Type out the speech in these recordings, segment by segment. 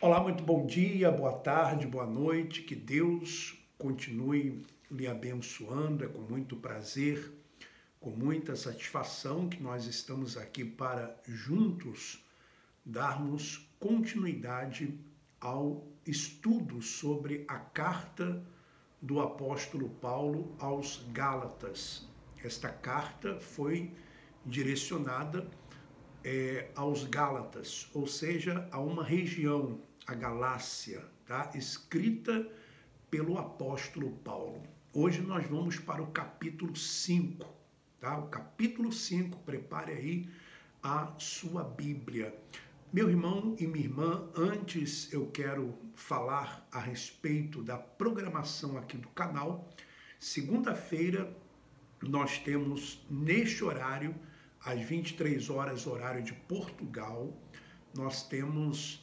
Olá, muito bom dia, boa tarde, boa noite, que Deus continue lhe abençoando. É com muito prazer, com muita satisfação que nós estamos aqui para juntos darmos continuidade ao estudo sobre a carta do apóstolo Paulo aos Gálatas. Esta carta foi direcionada aos Gálatas, ou seja, a uma região, a Galácia, tá? Escrita pelo apóstolo Paulo. Hoje nós vamos para o capítulo 5, tá? O capítulo 5, prepare aí a sua Bíblia. Meu irmão e minha irmã, antes eu quero falar a respeito da programação aqui do canal. Segunda-feira nós temos neste horário, às 23 horas, horário de Portugal, nós temos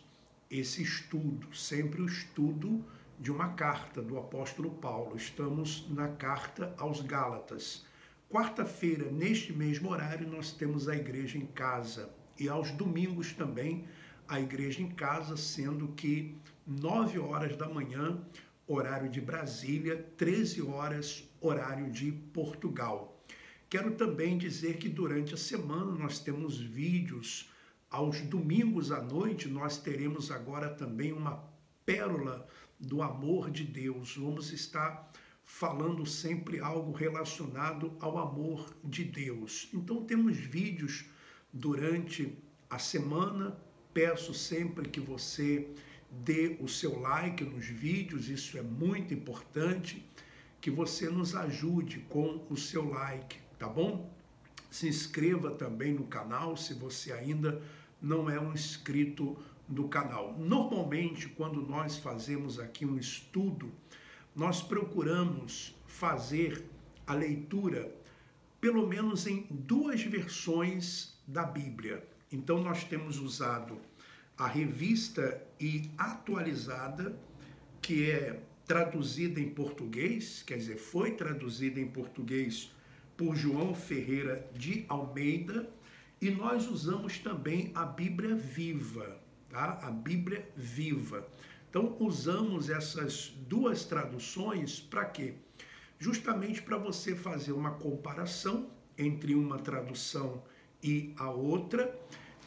esse estudo, sempre o estudo de uma carta do apóstolo Paulo. Estamos na carta aos Gálatas. Quarta-feira, neste mesmo horário, nós temos a igreja em casa. E aos domingos também, a igreja em casa, sendo que 9 horas da manhã, horário de Brasília, 13 horas, horário de Portugal. Quero também dizer que durante a semana nós temos vídeos. Aos domingos à noite nós teremos agora também uma pérola do amor de Deus. Vamos estar falando sempre algo relacionado ao amor de Deus. Então temos vídeos durante a semana. Peço sempre que você dê o seu like nos vídeos, isso é muito importante, que você nos ajude com o seu like, tá bom? Se inscreva também no canal se você ainda não é um inscrito do canal. Normalmente, quando nós fazemos aqui um estudo, nós procuramos fazer a leitura pelo menos em 2 versões da Bíblia. Então nós temos usado a revista e atualizada, que é traduzida em português, quer dizer, foi traduzida em português por João Ferreira de Almeida, e nós usamos também a Bíblia Viva, tá? A Bíblia Viva. Então, usamos essas 2 traduções para quê? Justamente para você fazer uma comparação entre uma tradução e a outra,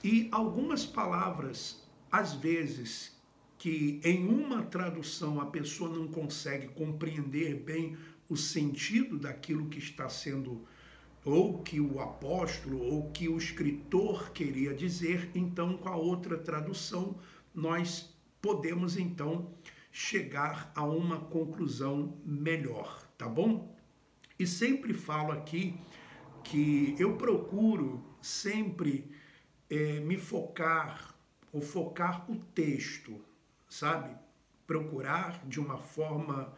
e algumas palavras, às vezes, que em uma tradução a pessoa não consegue compreender bem o sentido daquilo que está sendo, ou que o apóstolo, ou que o escritor queria dizer, então com a outra tradução nós podemos então chegar a uma conclusão melhor, tá bom? E sempre falo aqui que eu procuro sempre me focar, ou focar o texto, sabe? Procurar de uma forma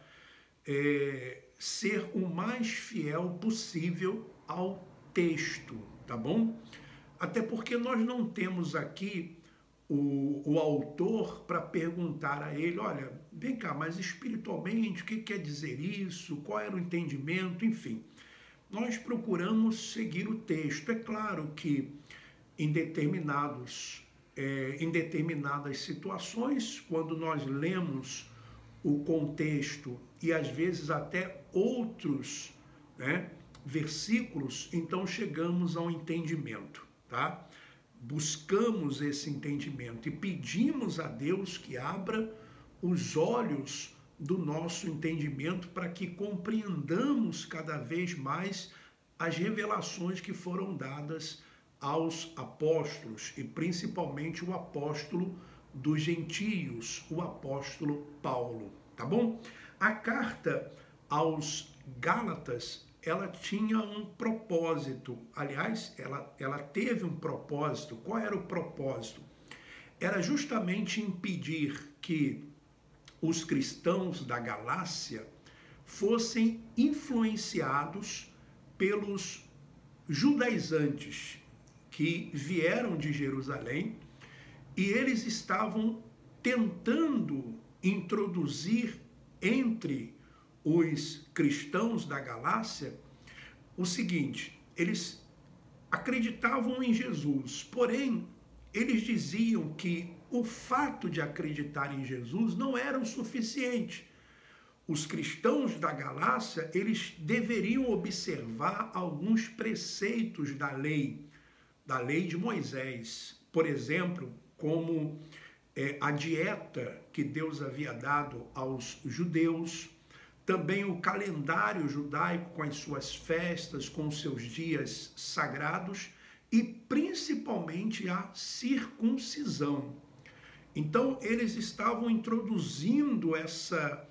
ser o mais fiel possível ao texto, tá bom? Até porque nós não temos aqui o autor para perguntar a ele, olha, vem cá, mas espiritualmente, o que quer dizer isso? Qual era o entendimento? Enfim, nós procuramos seguir o texto. É claro que em determinadas situações, quando nós lemos o contexto e às vezes até outros, né, versículos, então chegamos ao entendimento, tá? Buscamos esse entendimento e pedimos a Deus que abra os olhos do nosso entendimento para que compreendamos cada vez mais as revelações que foram dadas aos apóstolos, e principalmente o apóstolo dos gentios, o apóstolo Paulo, tá bom? A carta aos Gálatas, ela tinha um propósito, aliás, ela teve um propósito. Qual era o propósito? Era justamente impedir que os cristãos da Galácia fossem influenciados pelos judaizantes que vieram de Jerusalém, e eles estavam tentando introduzir entre os cristãos da Galácia o seguinte: eles acreditavam em Jesus, porém eles diziam que o fato de acreditar em Jesus não era o suficiente. Os cristãos da Galácia, eles deveriam observar alguns preceitos da lei de Moisés. Por exemplo, como a dieta que Deus havia dado aos judeus, também o calendário judaico com as suas festas, com os seus dias sagrados e principalmente a circuncisão. Então, eles estavam introduzindo essa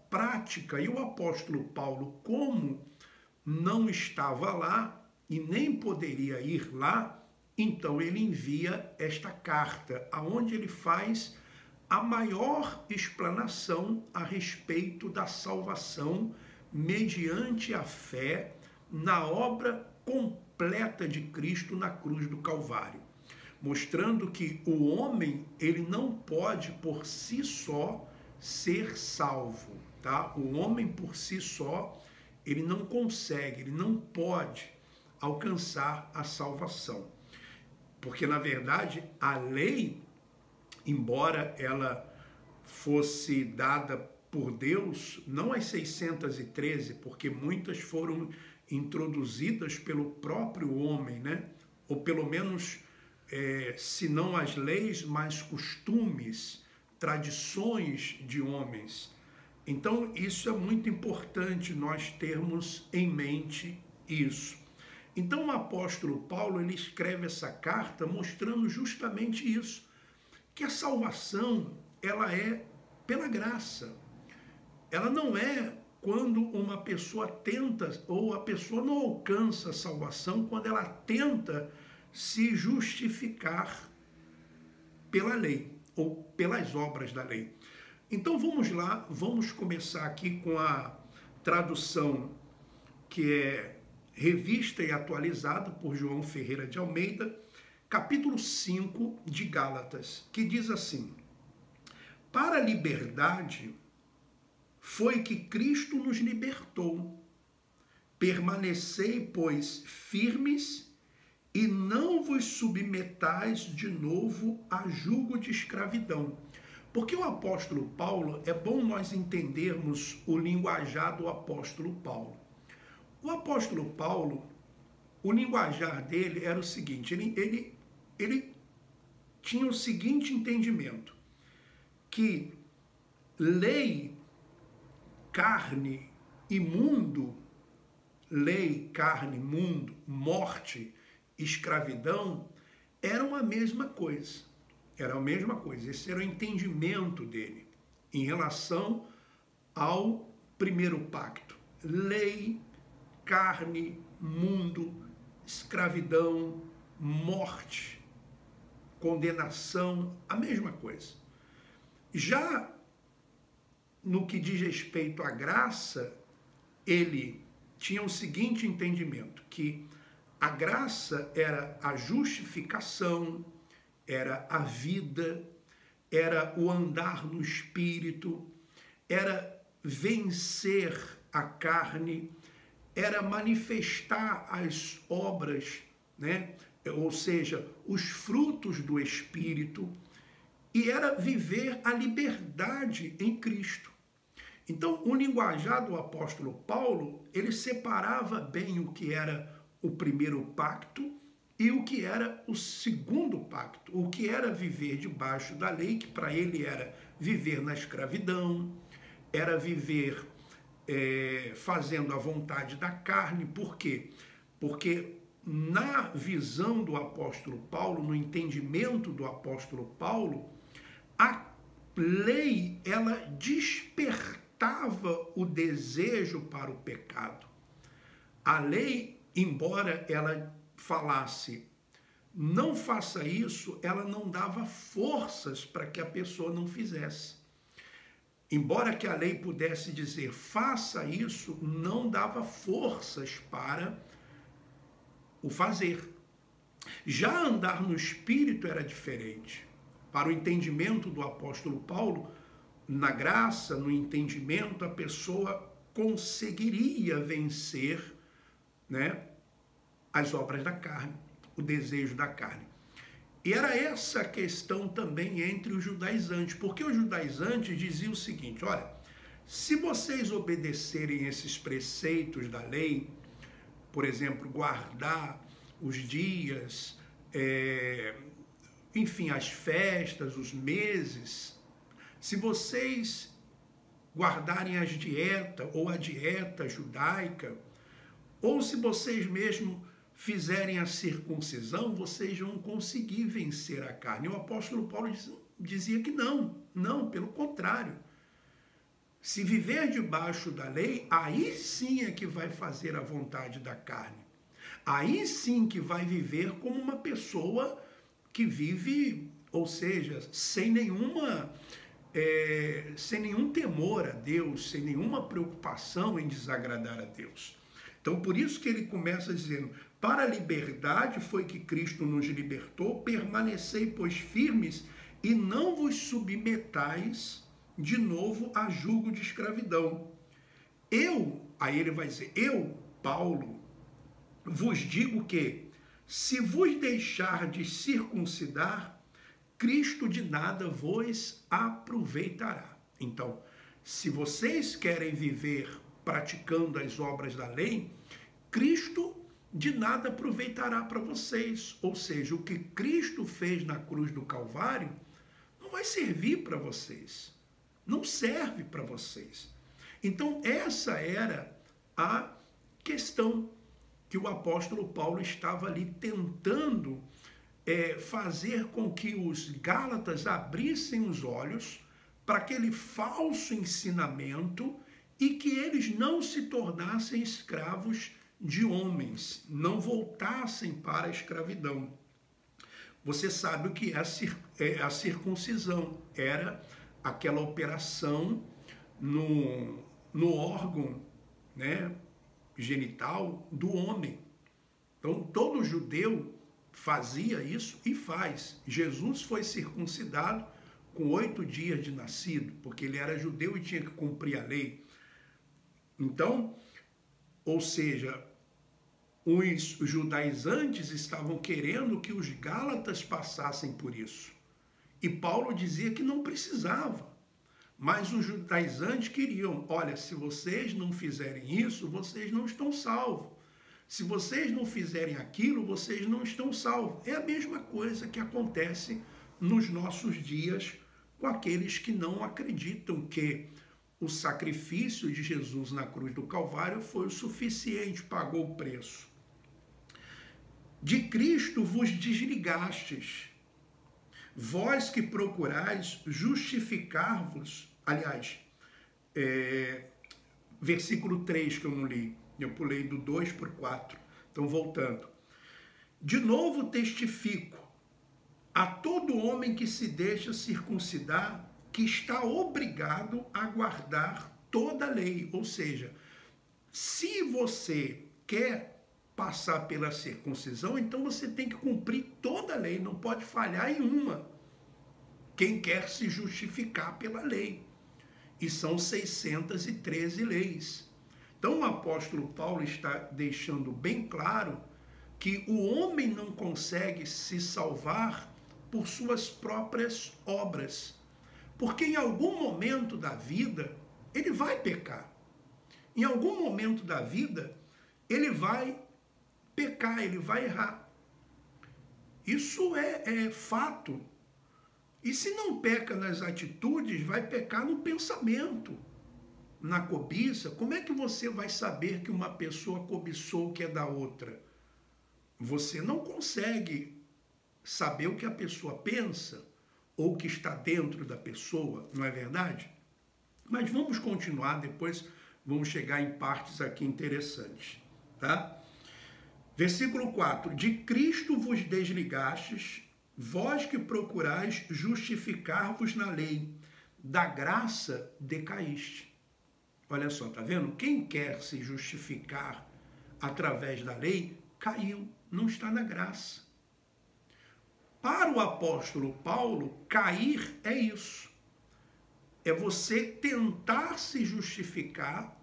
prática, e o apóstolo Paulo, como não estava lá e nem poderia ir lá, então ele envia esta carta, aonde ele faz a maior explanação a respeito da salvação mediante a fé na obra completa de Cristo na cruz do Calvário, mostrando que o homem, ele não pode por si só ser salvo, tá? O homem por si só, ele não consegue, ele não pode alcançar a salvação. Porque, na verdade, a lei, embora ela fosse dada por Deus, não as 613, porque muitas foram introduzidas pelo próprio homem, né? Ou pelo menos, se não as leis, mas costumes, tradições de homens. Então, isso é muito importante nós termos em mente isso. Então, o apóstolo Paulo, ele escreve essa carta mostrando justamente isso, que a salvação, ela é pela graça. Ela não é quando uma pessoa tenta, ou a pessoa não alcança a salvação, quando ela tenta se justificar pela lei, ou pelas obras da lei. Então, vamos lá, vamos começar aqui com a tradução que é revista e atualizada por João Ferreira de Almeida, capítulo 5 de Gálatas, que diz assim: para a liberdade foi que Cristo nos libertou. Permanecei, pois, firmes e não vos submetais de novo a jugo de escravidão. Porque o apóstolo Paulo, é bom nós entendermos o linguajar do apóstolo Paulo. O apóstolo Paulo, o linguajar dele era o seguinte, ele tinha o seguinte entendimento, que lei, carne e mundo, lei, carne, mundo, morte, escravidão, eram a mesma coisa. Era a mesma coisa. Esse era o entendimento dele em relação ao primeiro pacto. Lei, carne, mundo, escravidão, morte, condenação, a mesma coisa. Já no que diz respeito à graça, ele tinha o seguinte entendimento, que a graça era a justificação, era a vida, era o andar no espírito, era vencer a carne, era manifestar as obras, né? Ou seja, os frutos do Espírito, e era viver a liberdade em Cristo. Então, o linguajar do apóstolo Paulo, ele separava bem o que era o primeiro pacto e o que era o segundo pacto, o que era viver debaixo da lei, que para ele era viver na escravidão, era viver fazendo a vontade da carne. Por quê? Porque na visão do apóstolo Paulo, no entendimento do apóstolo Paulo, a lei, ela despertava o desejo para o pecado. A lei, embora ela falasse, não faça isso, ela não dava forças para que a pessoa não fizesse. Embora que a lei pudesse dizer, faça isso, não dava forças para o fazer. Já andar no Espírito era diferente. Para o entendimento do apóstolo Paulo, na graça, no entendimento, a pessoa conseguiria vencer, né, as obras da carne, o desejo da carne. E era essa a questão também entre os judaizantes, porque os judaizantes diziam o seguinte: olha, se vocês obedecerem esses preceitos da lei, por exemplo, guardar os dias, enfim, as festas, os meses, se vocês guardarem as dietas ou a dieta judaica, ou se vocês mesmo fizerem a circuncisão, vocês vão conseguir vencer a carne. E o apóstolo Paulo dizia que não, pelo contrário. Se viver debaixo da lei, aí sim é que vai fazer a vontade da carne. Aí sim que vai viver como uma pessoa que vive, ou seja, sem nenhum temor a Deus, sem nenhuma preocupação em desagradar a Deus. Então, por isso que ele começa dizendo: para a liberdade foi que Cristo nos libertou, permanecei, pois, firmes, e não vos submetais de novo a jugo de escravidão. Aí ele vai dizer, eu, Paulo, vos digo que, se vos deixar de circuncidar, Cristo de nada vos aproveitará. Então, se vocês querem viver praticando as obras da lei, Cristo de nada aproveitará para vocês. Ou seja, o que Cristo fez na cruz do Calvário não vai servir para vocês. Não serve para vocês. Então, essa era a questão que o apóstolo Paulo estava ali tentando fazer com que os gálatas abrissem os olhos para aquele falso ensinamento e que eles não se tornassem escravos de homens, não voltassem para a escravidão. Você sabe o que é a circuncisão? Era aquela operação no órgão, né, genital do homem. Então, todo judeu fazia isso e faz. Jesus foi circuncidado com 8 dias de nascido, porque ele era judeu e tinha que cumprir a lei. Então, ou seja, os judaizantes estavam querendo que os gálatas passassem por isso. E Paulo dizia que não precisava. Mas os judaizantes queriam: olha, se vocês não fizerem isso, vocês não estão salvos. Se vocês não fizerem aquilo, vocês não estão salvos. É a mesma coisa que acontece nos nossos dias com aqueles que não acreditam que o sacrifício de Jesus na cruz do Calvário foi o suficiente, pagou o preço. De Cristo vos desligastes, vós que procurais justificar-vos, aliás, versículo 3 que eu não li, eu pulei do 2 para o 4, então voltando. De novo testifico a todo homem que se deixa circuncidar, que está obrigado a guardar toda a lei. Ou seja, se você quer passar pela circuncisão, então você tem que cumprir toda a lei, não pode falhar em uma. Quem quer se justificar pela lei. E são 613 leis. Então o apóstolo Paulo está deixando bem claro que o homem não consegue se salvar por suas próprias obras. Porque em algum momento da vida, ele vai pecar. Em algum momento da vida, ele vai pecar, ele vai errar. Isso é fato. E se não peca nas atitudes, vai pecar no pensamento, na cobiça. Como é que você vai saber que uma pessoa cobiçou o que é da outra? Você não consegue saber o que a pessoa pensa ou o que está dentro da pessoa, não é verdade? Mas vamos continuar, depois vamos chegar em partes aqui interessantes, tá? Versículo 4. De Cristo vos desligastes, vós que procurais justificar-vos na lei, da graça decaíste. Olha só, tá vendo? Quem quer se justificar através da lei, caiu, não está na graça. Para o apóstolo Paulo, cair é isso. É você tentar se justificar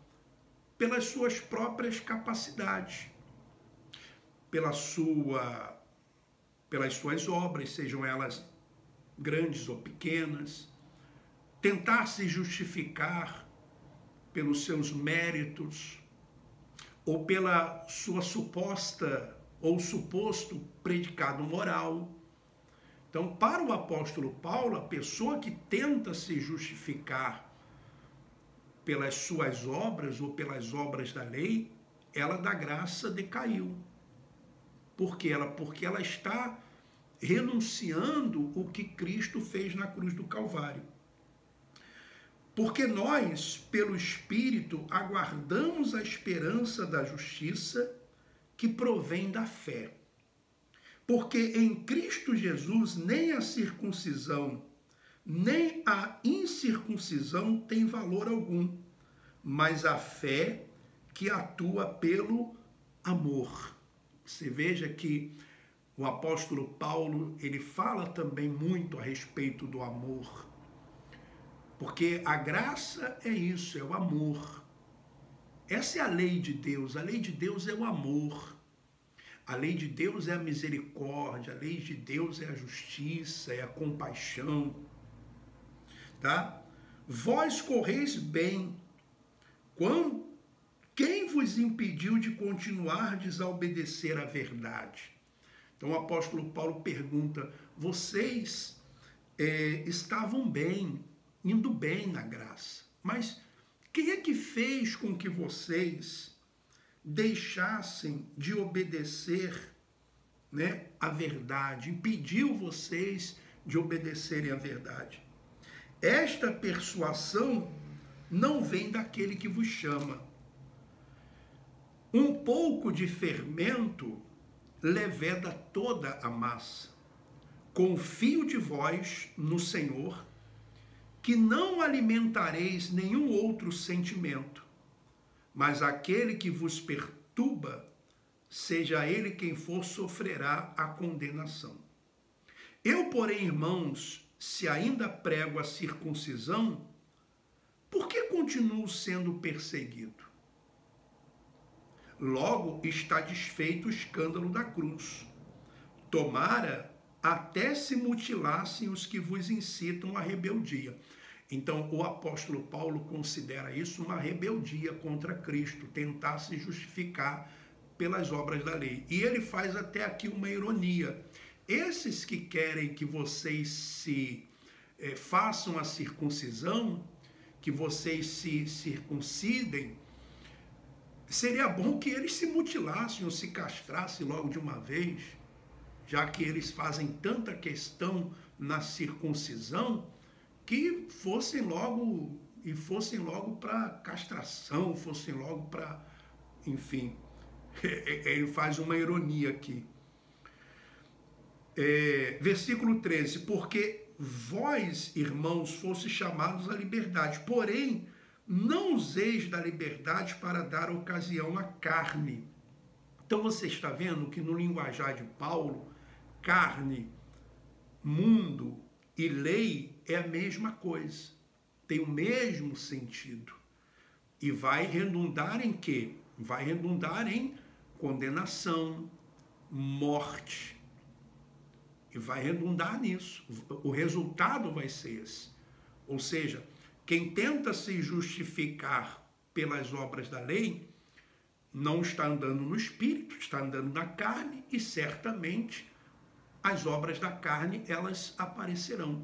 pelas suas próprias capacidades, pela sua pelas suas obras, sejam elas grandes ou pequenas, tentar se justificar pelos seus méritos ou pela sua suposta ou suposto predicado moral. Então, para o apóstolo Paulo, a pessoa que tenta se justificar pelas suas obras ou pelas obras da lei, ela da graça decaiu. Por quê? Porque ela está renunciando o que Cristo fez na cruz do Calvário. Porque nós, pelo Espírito, aguardamos a esperança da justiça que provém da fé. Porque em Cristo Jesus nem a circuncisão, nem a incircuncisão tem valor algum, mas a fé que atua pelo amor. Você veja que o apóstolo Paulo, ele fala também muito a respeito do amor. Porque a graça é isso, é o amor. Essa é a lei de Deus. A lei de Deus é o amor. A lei de Deus é a misericórdia. A lei de Deus é a justiça, é a compaixão. Tá? Vós correis bem. Quem vos impediu de continuardes a obedecer à verdade? Então o apóstolo Paulo pergunta, vocês estavam bem, indo bem na graça, mas quem é que fez com que vocês deixassem de obedecer, né, a verdade, impediu vocês de obedecerem à verdade? Esta persuasão não vem daquele que vos chama. Um pouco de fermento leveda toda a massa. Confio de vós no Senhor, que não alimentareis nenhum outro sentimento, mas aquele que vos perturba, seja ele quem for, sofrerá a condenação. Eu, porém, irmãos, se ainda prego a circuncisão, por que continuo sendo perseguido? Logo está desfeito o escândalo da cruz. Tomara até se mutilassem os que vos incitam à rebeldia. Então, o apóstolo Paulo considera isso uma rebeldia contra Cristo, tentar se justificar pelas obras da lei. E ele faz até aqui uma ironia. Esses que querem que vocês se façam a circuncisão, que vocês se circuncidem, seria bom que eles se mutilassem ou se castrassem logo de uma vez, já que eles fazem tanta questão na circuncisão, que fossem logo para castração, fossem logo para, enfim, ele faz uma ironia aqui. Versículo 13, porque vós, irmãos, fostes chamados à liberdade, porém, não useis da liberdade para dar ocasião à carne. Então você está vendo que no linguajar de Paulo, carne, mundo e lei é a mesma coisa, tem o mesmo sentido. E vai redundar em quê? Vai redundar em condenação, morte. E vai redundar nisso. O resultado vai ser esse. Ou seja, quem tenta se justificar pelas obras da lei não está andando no espírito, está andando na carne, e certamente as obras da carne, elas aparecerão.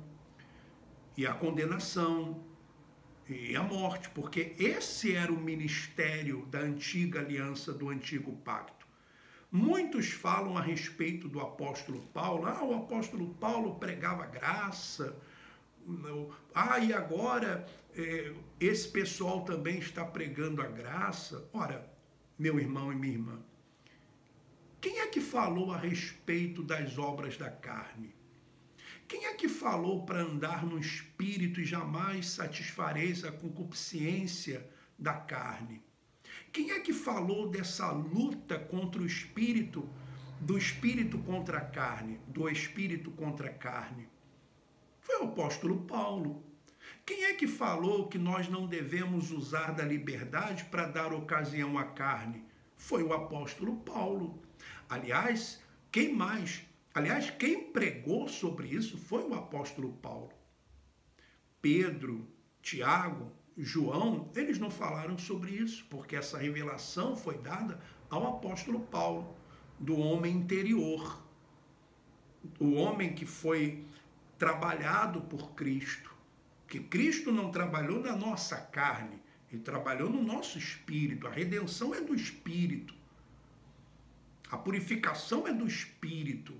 E a condenação e a morte, porque esse era o ministério da antiga aliança, do antigo pacto. Muitos falam a respeito do apóstolo Paulo, o apóstolo Paulo pregava graça, e agora esse pessoal também está pregando a graça. Ora, meu irmão e minha irmã, quem é que falou a respeito das obras da carne? Quem é que falou para andar no espírito e jamais satisfareis a concupiscência da carne? Quem é que falou dessa luta contra o espírito, do espírito contra a carne, do espírito contra a carne? Foi o apóstolo Paulo. Quem é que falou que nós não devemos usar da liberdade para dar ocasião à carne? Foi o apóstolo Paulo. Aliás, quem mais? Aliás, quem pregou sobre isso foi o apóstolo Paulo. Pedro, Tiago, João, eles não falaram sobre isso, porque essa revelação foi dada ao apóstolo Paulo, do homem interior, o homem que foi trabalhado por Cristo, que Cristo não trabalhou na nossa carne, ele trabalhou no nosso espírito. A redenção é do espírito, a purificação é do espírito,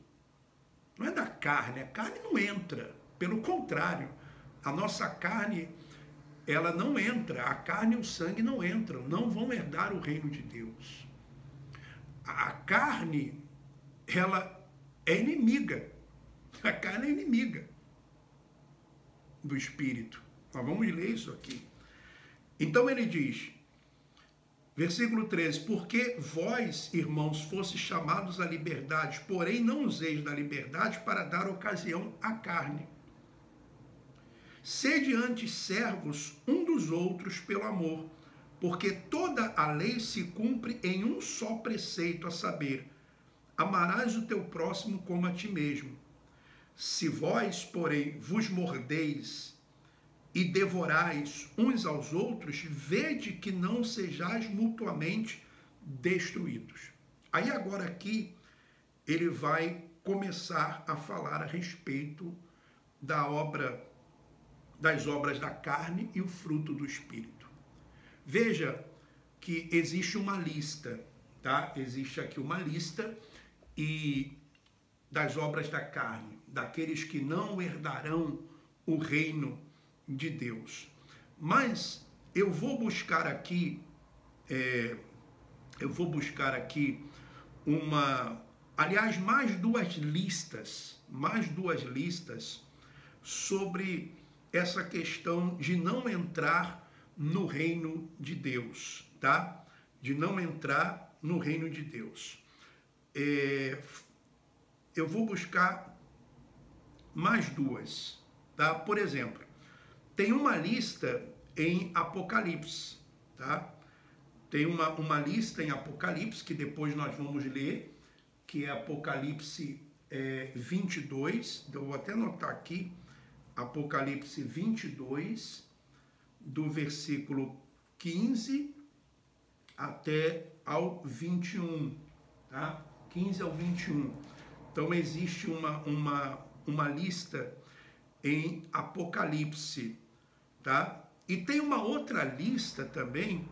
não é da carne. A carne não entra, pelo contrário, a nossa carne, ela não entra, a carne e o sangue não entram, não vão herdar o reino de Deus. A carne, ela é inimiga, a carne é inimiga do espírito. Nós vamos ler isso aqui. Então ele diz, versículo 13, porque vós, irmãos, fostes chamados à liberdade, porém não useis da liberdade para dar ocasião à carne. Sede antes servos um dos outros pelo amor, porque toda a lei se cumpre em um só preceito, a saber, amarás o teu próximo como a ti mesmo. Se vós, porém, vos mordeis e devorais uns aos outros, vede que não sejais mutuamente destruídos. Aí agora aqui ele vai começar a falar a respeito das obras da carne e o fruto do Espírito. Veja que existe uma lista, tá? Existe aqui uma lista e das obras da carne, daqueles que não herdarão o reino de Deus. Mas eu vou buscar aqui, mais duas listas sobre essa questão de não entrar no reino de Deus, tá? De não entrar no reino de Deus. Eu vou buscar mais duas, tá? Por exemplo, tem uma lista em Apocalipse, tá? Tem uma lista em Apocalipse, que depois nós vamos ler, que é Apocalipse 22, eu vou até anotar aqui, Apocalipse 22, do versículo 15 até ao 21, tá? 15 ao 21. Então existe uma lista em Apocalipse, tá? E tem uma outra lista também,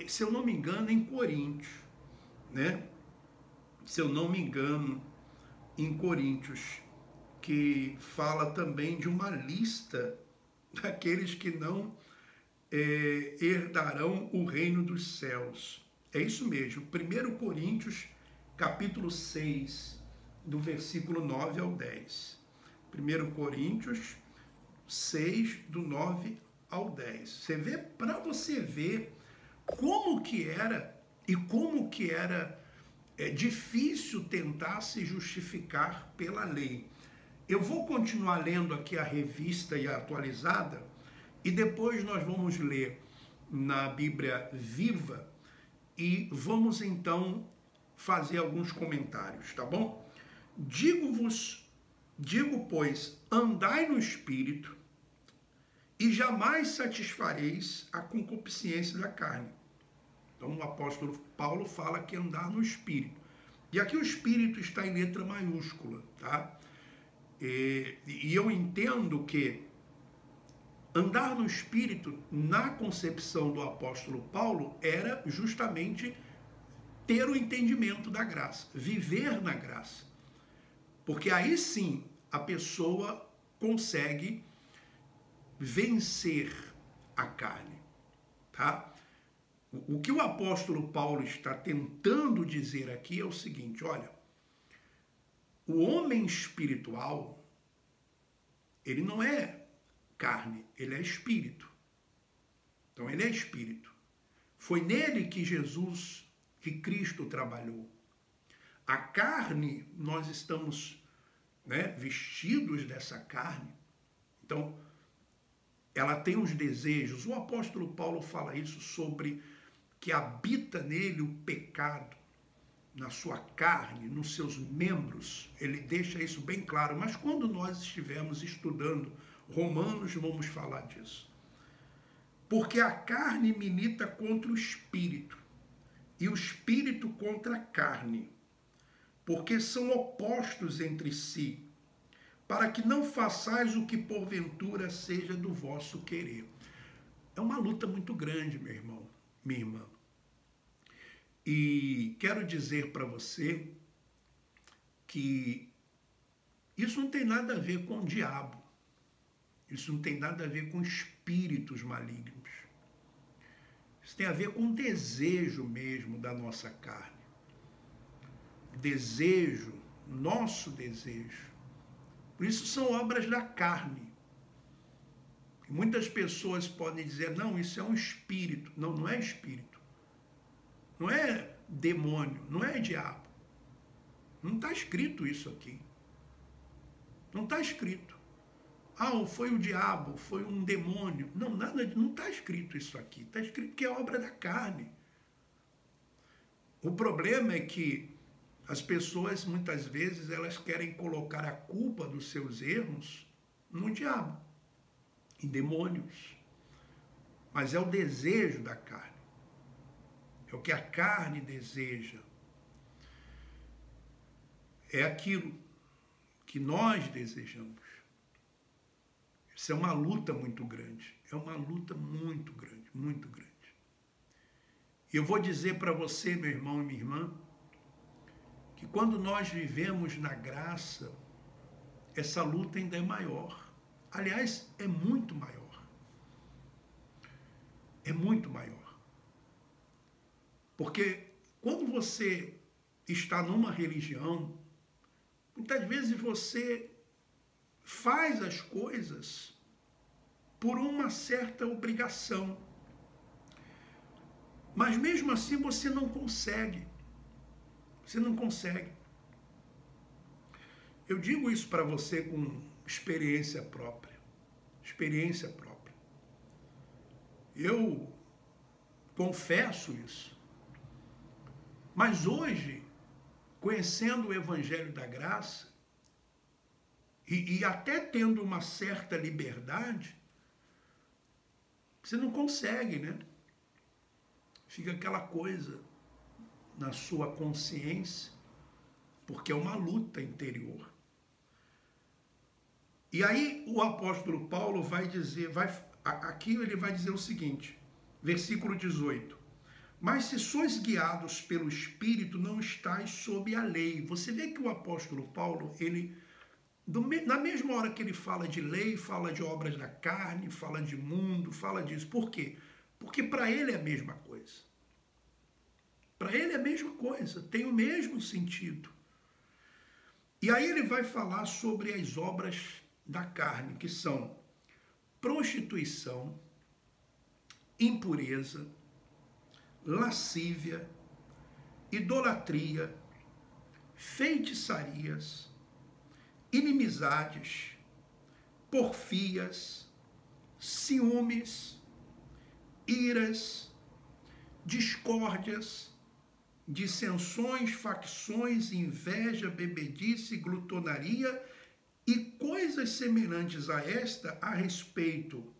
se eu não me engano, em Coríntios, né? Se eu não me engano, em Coríntios, que fala também de uma lista daqueles que não herdarão o reino dos céus. É isso mesmo, 1 Coríntios, capítulo 6, do versículo 9 ao 10. 1 Coríntios 6, do 9 ao 10. Você vê, para você ver como que era e como que era difícil tentar se justificar pela lei. Eu vou continuar lendo aqui a revista e a atualizada e depois nós vamos ler na Bíblia Viva e vamos então fazer alguns comentários, tá bom? Digo, pois, andai no Espírito e jamais satisfareis a concupiscência da carne. Então o apóstolo Paulo fala que andar no Espírito. E aqui o Espírito está em letra maiúscula, tá? E eu entendo que andar no Espírito, na concepção do apóstolo Paulo, era justamente ter o entendimento da graça, viver na graça. Porque aí sim a pessoa consegue vencer a carne, tá? O que o apóstolo Paulo está tentando dizer aqui é o seguinte, olha, o homem espiritual, ele não é carne, ele é espírito. Então ele é espírito. Foi nele que Cristo trabalhou. A carne, nós estamos vestidos dessa carne. Então, ela tem os desejos. O apóstolo Paulo fala isso sobre que habita nele o pecado. na sua carne, nos seus membros, ele deixa isso bem claro. Mas quando nós estivermos estudando Romanos, vamos falar disso. Porque a carne milita contra o espírito, e o espírito contra a carne, porque são opostos entre si, para que não façais o que porventura seja do vosso querer. É uma luta muito grande, meu irmão, minha irmã. E quero dizer para você que isso não tem nada a ver com o diabo. Isso não tem nada a ver com espíritos malignos. Isso tem a ver com o desejo mesmo da nossa carne. Desejo, nosso desejo. Por isso são obras da carne. E muitas pessoas podem dizer, não, isso é um espírito. Não, não é espírito. Não é demônio, não é diabo. Não está escrito isso aqui. Não está escrito. Ah, foi o diabo, foi um demônio. Não, nada, não está escrito isso aqui. Está escrito que é obra da carne. O problema é que as pessoas, muitas vezes, elas querem colocar a culpa dos seus erros no diabo, em demônios. Mas é o desejo da carne. É o que a carne deseja. É aquilo que nós desejamos. Isso é uma luta muito grande. É uma luta muito grande, muito grande. E eu vou dizer para você, meu irmão e minha irmã, que quando nós vivemos na graça, essa luta ainda é maior. Aliás, é muito maior. É muito maior. Porque quando você está numa religião, muitas vezes você faz as coisas por uma certa obrigação. Mas mesmo assim você não consegue. Você não consegue. Eu digo isso para você com experiência própria. Experiência própria. Eu confesso isso. Mas hoje, conhecendo o Evangelho da Graça, e até tendo uma certa liberdade, você não consegue, né? Fica aquela coisa na sua consciência, porque é uma luta interior. E aí o apóstolo Paulo vai dizer, aqui ele vai dizer o seguinte, versículo 18. Mas se sois guiados pelo Espírito, não estáis sob a lei. Você vê que o apóstolo Paulo, ele, na mesma hora que ele fala de lei, fala de obras da carne, fala de mundo, fala disso. Por quê? Porque para ele é a mesma coisa. Para ele é a mesma coisa, tem o mesmo sentido. E aí ele vai falar sobre as obras da carne, que são prostituição, impureza, lascívia, idolatria, feitiçarias, inimizades, porfias, ciúmes, iras, discórdias, dissensões, facções, inveja, bebedice, glutonaria e coisas semelhantes a esta, a respeito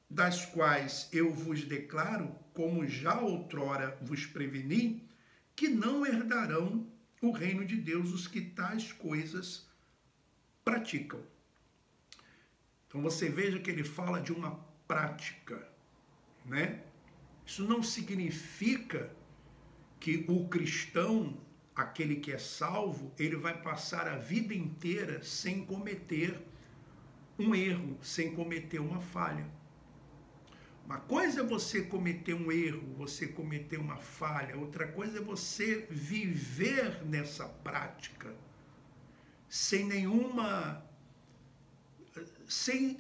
das quais eu vos declaro, como já outrora vos preveni, que não herdarão o reino de Deus os que tais coisas praticam. Então você veja que ele fala de uma prática, né? Isso não significa que o cristão, aquele que é salvo, ele vai passar a vida inteira sem cometer um erro, sem cometer uma falha. Uma coisa é você cometer um erro, você cometer uma falha, outra coisa é você viver nessa prática sem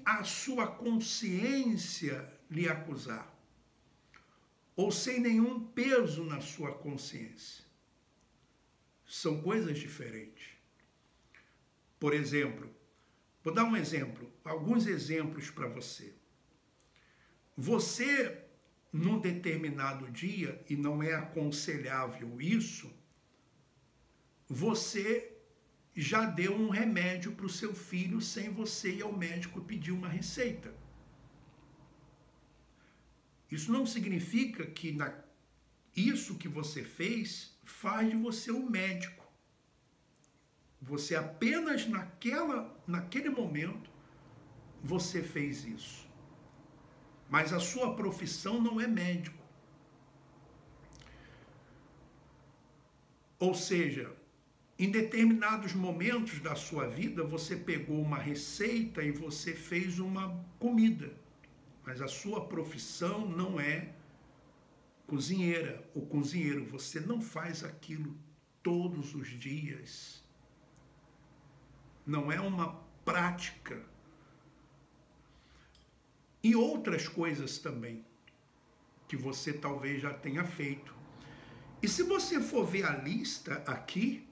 a sua consciência lhe acusar, ou sem nenhum peso na sua consciência. São coisas diferentes. Por exemplo, vou dar um exemplo, alguns exemplos para você. Você, num determinado dia, e não é aconselhável isso, você já deu um remédio para o seu filho sem você ir ao médico pedir uma receita. Isso não significa que isso que você fez faz de você um médico. Você apenas naquele momento, você fez isso. Mas a sua profissão não é médico. Ou seja, em determinados momentos da sua vida, você pegou uma receita e você fez uma comida. Mas a sua profissão não é cozinheira ou cozinheiro. Você não faz aquilo todos os dias. Não é uma prática. E outras coisas também, que você talvez já tenha feito. E se você for ver a lista aqui,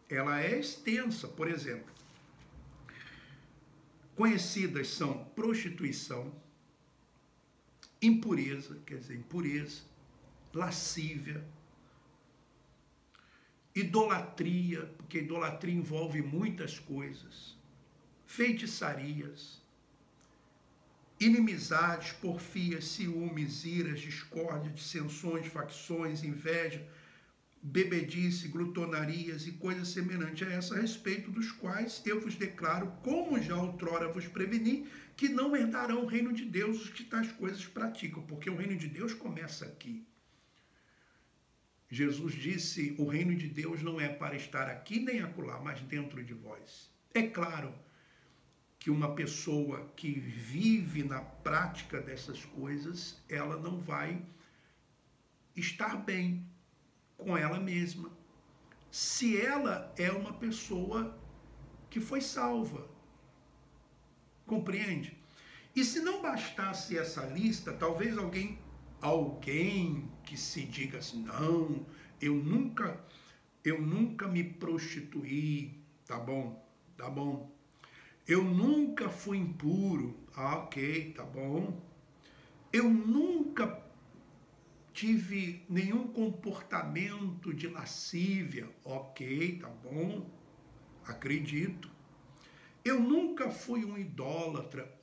ela é extensa. Por exemplo, conhecidas são prostituição, impureza, quer dizer, impureza, lascívia, idolatria, porque idolatria envolve muitas coisas, feitiçarias, inimizades, porfias, ciúmes, iras, discórdia, dissensões, facções, inveja, bebedice, glutonarias e coisas semelhantes a essa, a respeito dos quais eu vos declaro, como já outrora vos preveni, que não herdarão o reino de Deus os que tais coisas praticam, porque o reino de Deus começa aqui. Jesus disse, o reino de Deus não é para estar aqui nem acolá, mas dentro de vós. É claro que uma pessoa que vive na prática dessas coisas, ela não vai estar bem com ela mesma, se ela é uma pessoa que foi salva. Compreende? E se não bastasse essa lista, talvez alguém que se diga assim, não, eu nunca me prostituí, tá bom, eu nunca fui impuro, ok, tá bom, eu nunca tive nenhum comportamento de lascívia, ok, tá bom, acredito. Eu nunca fui um idólatra,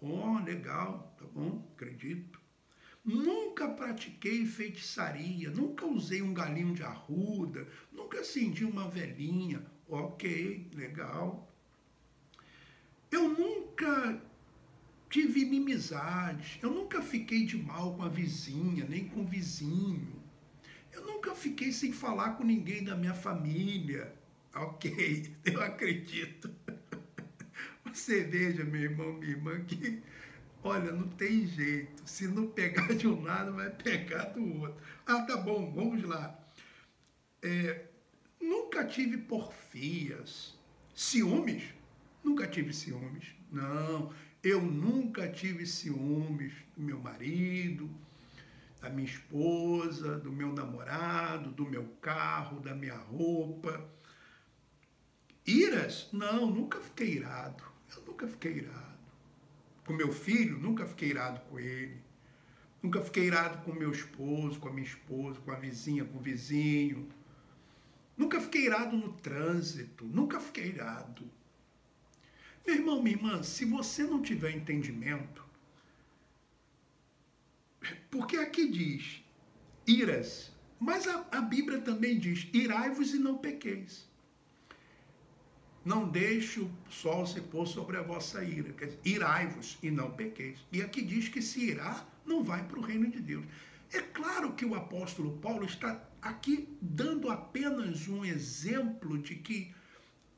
legal, tá bom, acredito. Nunca pratiquei feitiçaria, nunca usei um galinho de arruda, nunca acendi uma velhinha, ok, legal. Eu nunca tive inimizades, eu nunca fiquei de mal com a vizinha, nem com o vizinho. Eu nunca fiquei sem falar com ninguém da minha família. Ok, eu acredito. Você veja, meu irmão, minha irmã, que, olha, não tem jeito. Se não pegar de um lado, vai pegar do outro. Tá bom, vamos lá. Nunca tive porfias. Ciúmes? Nunca tive ciúmes. Não, eu nunca tive ciúmes do meu marido, da minha esposa, do meu namorado, do meu carro, da minha roupa. Iras? Não, nunca fiquei irado. Eu nunca fiquei irado. Com meu filho, nunca fiquei irado com ele. Nunca fiquei irado com meu esposo, com a minha esposa, com a vizinha, com o vizinho. Nunca fiquei irado no trânsito. Nunca fiquei irado. Meu irmão, minha irmã, se você não tiver entendimento, porque aqui diz iras, mas a Bíblia também diz, irai-vos e não pequeis. Não deixe o sol se pôr sobre a vossa ira. Quer dizer, irai-vos e não pequeis. E aqui diz que se irá, não vai para o reino de Deus. É claro que o apóstolo Paulo está aqui dando apenas um exemplo de que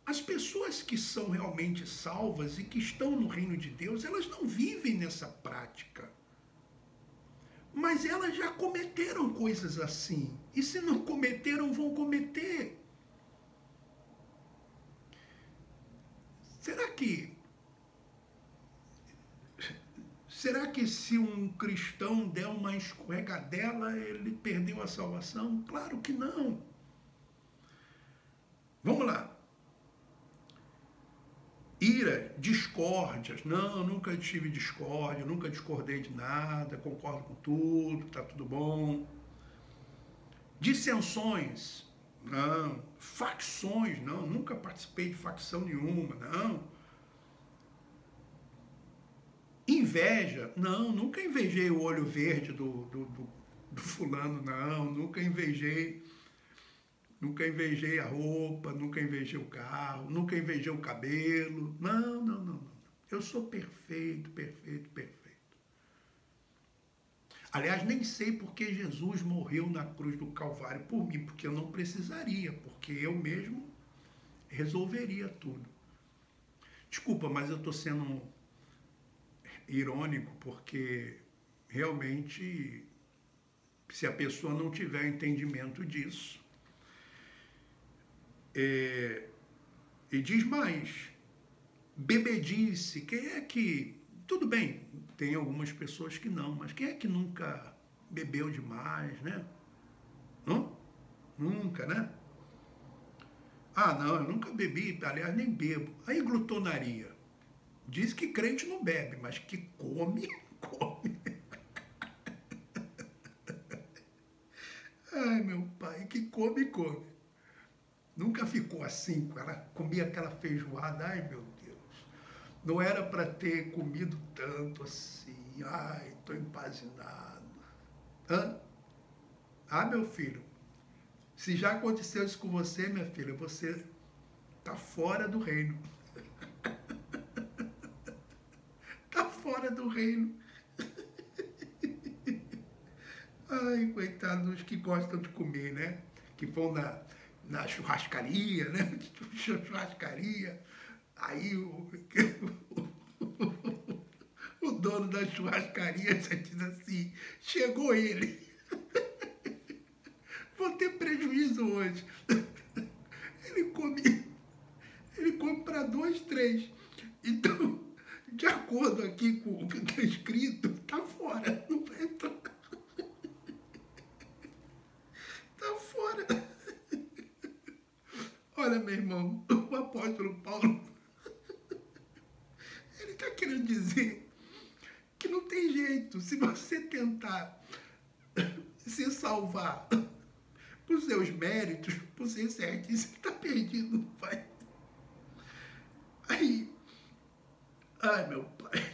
as pessoas que são realmente salvas e que estão no reino de Deus, elas não vivem nessa prática. Mas elas já cometeram coisas assim. E se não cometeram, vão cometer. Será que se um cristão der uma escorregadela, ele perdeu a salvação? Claro que não. Vamos lá. Ira, discórdias. Não, nunca tive discórdia, nunca discordei de nada, concordo com tudo, está tudo bom. Dissensões. não. Facções, não. Nunca participei de facção nenhuma, não. Inveja, não. Nunca invejei o olho verde do fulano, não. Nunca invejei a roupa, nunca invejei o carro, nunca invejei o cabelo. Não, não, não, não. Eu sou perfeito, perfeito, perfeito. Aliás, nem sei por que Jesus morreu na cruz do Calvário por mim, porque eu não precisaria, porque eu mesmo resolveria tudo. Desculpa, mas eu estou sendo irônico, porque realmente, se a pessoa não tiver entendimento disso, e diz mais, bebedice, quem é que... Tudo bem, tem algumas pessoas que não, mas quem é que nunca bebeu demais, né? Não? Nunca, né? Ah, não, eu nunca bebi, aliás, nem bebo. Aí glutonaria. Diz que crente não bebe, mas que come, come. Ai, meu pai, que come, come. Nunca ficou assim, ela comia aquela feijoada, ai, meu Deus. Não era para ter comido tanto assim, ai, estou empazinado. Hã? Ah, meu filho, se já aconteceu isso com você, minha filha, você está fora do reino. Está fora do reino. Ai, coitado dos que gostam de comer, né? Que vão na churrascaria, né? Churrascaria. Aí o dono da churrascaria já diz assim, chegou ele. Vou ter prejuízo hoje. Ele come para 2, 3. Então, de acordo aqui com o que está escrito, está fora. Não vai entrar. Está fora. Olha, meu irmão, o apóstolo Paulo, ele está querendo dizer que não tem jeito. Se você tentar se salvar por seus méritos, por ser certinho, você está perdido, não vai. Aí, ai, meu pai.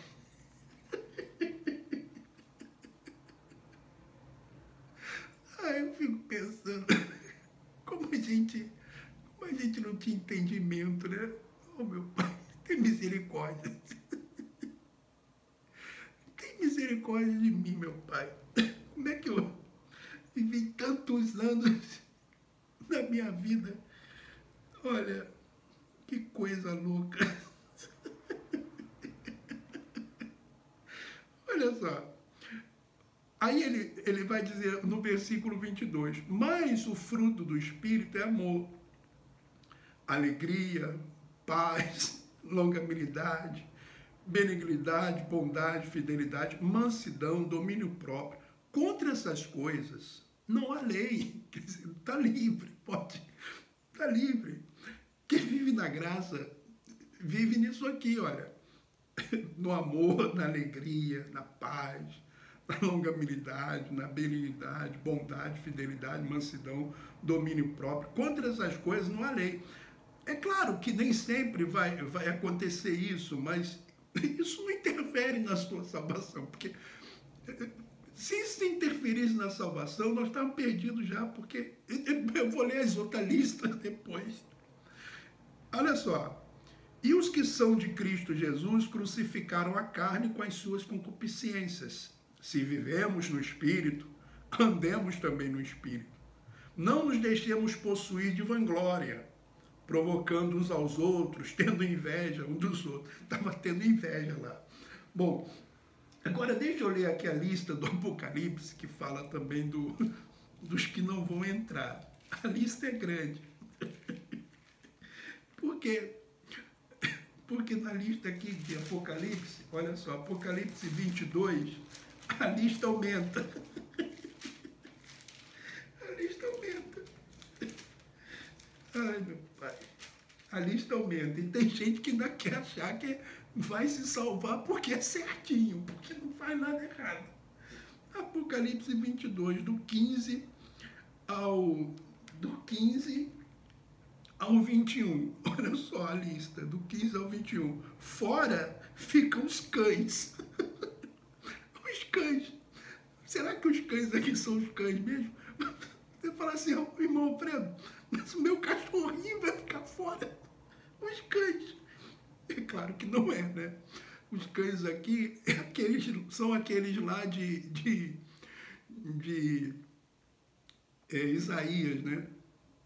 Ai, eu fico pensando como a gente não tinha entendimento, né? Oh, meu pai, tem misericórdia. Tem misericórdia de mim, meu pai. Como é que eu vivi tantos anos na minha vida? Olha, que coisa louca. Olha só. Aí ele vai dizer no versículo 22, mas o fruto do Espírito é amor, alegria, paz, longanimidade, benignidade, bondade, fidelidade, mansidão, domínio próprio. Contra essas coisas não há lei. Quer dizer, está livre, pode, está livre. Quem vive na graça, vive nisso aqui, olha, no amor, na alegria, na paz, na longanimidade, na benignidade, bondade, fidelidade, mansidão, domínio próprio. Contra essas coisas não há lei. É claro que nem sempre vai acontecer isso, mas isso não interfere na sua salvação, porque se isso interferisse na salvação, nós estávamos perdidos já, porque eu vou ler as outras listas depois. Olha só. E os que são de Cristo Jesus crucificaram a carne com as suas concupiscências. Se vivemos no Espírito, andemos também no Espírito. Não nos deixemos possuir de vanglória, provocando uns aos outros, tendo inveja um dos outros. Estava tendo inveja lá. Bom, agora deixa eu ler aqui a lista do Apocalipse, que fala também dos que não vão entrar. A lista é grande. Porque na lista aqui de Apocalipse, olha só, Apocalipse 22, a lista aumenta. A lista aumenta. Ai, meu pai. A lista aumenta. E tem gente que ainda quer achar que vai se salvar porque é certinho, porque não faz nada errado. Apocalipse 22, do 15 ao do 15 ao 21. Olha só a lista, do 15 ao 21. Fora ficam os cães. Os cães. Será que os cães aqui são os cães mesmo? Você fala assim, irmão Alfredo, mas o meu cachorrinho vai ficar fora. Os cães. É claro que não é, né? Os cães aqui são aqueles lá de Isaías, né?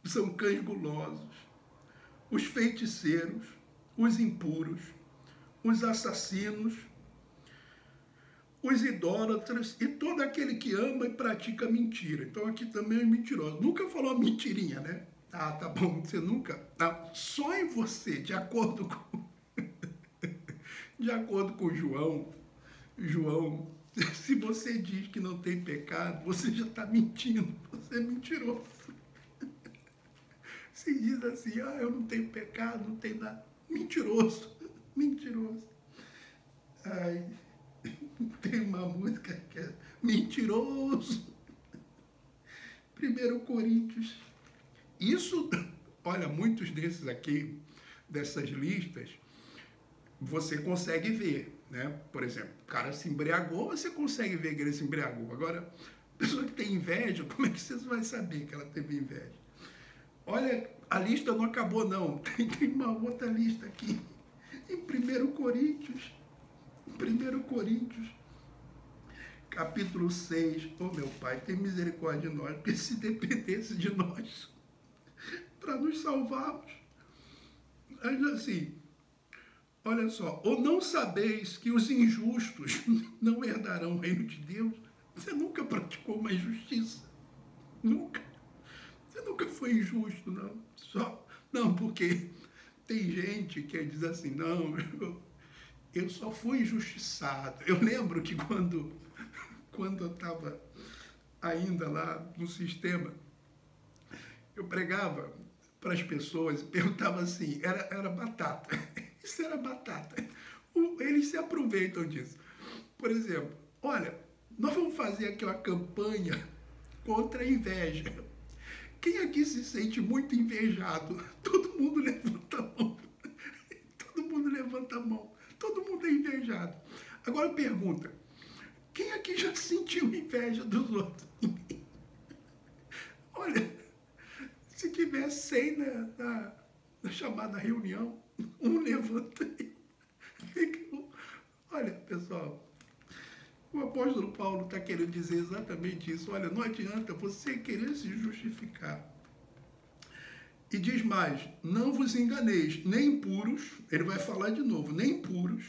São cães gulosos, os feiticeiros, os impuros, os assassinos, os idólatras e todo aquele que ama e pratica mentira. Então aqui também é mentiroso. Nunca falou mentirinha, né? Ah, tá bom, você nunca... Ah, só em você, de acordo com João, se você diz que não tem pecado, você já está mentindo, você é mentiroso. Se diz assim, eu não tenho pecado, não tenho nada. Mentiroso, mentiroso. Ai, tem uma música que é mentiroso. 1 Coríntios. Isso, olha, muitos desses aqui, dessas listas, você consegue ver, né? Por exemplo, o cara se embriagou, você consegue ver que ele se embriagou. Agora, a pessoa que tem inveja, como é que você vai saber que ela teve inveja? Olha, a lista não acabou, não. Tem uma outra lista aqui. Em 1 Coríntios, capítulo 6. Meu Pai, tem misericórdia de nós, porque se dependesse de nós, para nos salvarmos, mas assim, olha só, ou não sabeis que os injustos não herdarão o reino de Deus? Você nunca praticou uma injustiça? Nunca. Você nunca foi injusto, não. Não, porque tem gente que diz assim, não, eu só fui injustiçado. Eu lembro que quando eu estava ainda lá no sistema, eu pregava para as pessoas e perguntava assim, era batata. Isso era batata. Eles se aproveitam disso. Por exemplo, olha, nós vamos fazer aqui uma campanha contra a inveja. Quem aqui se sente muito invejado? Todo mundo levanta a mão. Todo mundo levanta a mão. Todo mundo é invejado. Agora pergunta, quem aqui já sentiu inveja dos outros? Olha, se tiver 100 na chamada reunião, um levanta. Olha, pessoal, o apóstolo Paulo está querendo dizer exatamente isso. Olha, não adianta você querer se justificar. E diz mais, não vos enganeis, nem impuros, ele vai falar de novo, nem impuros,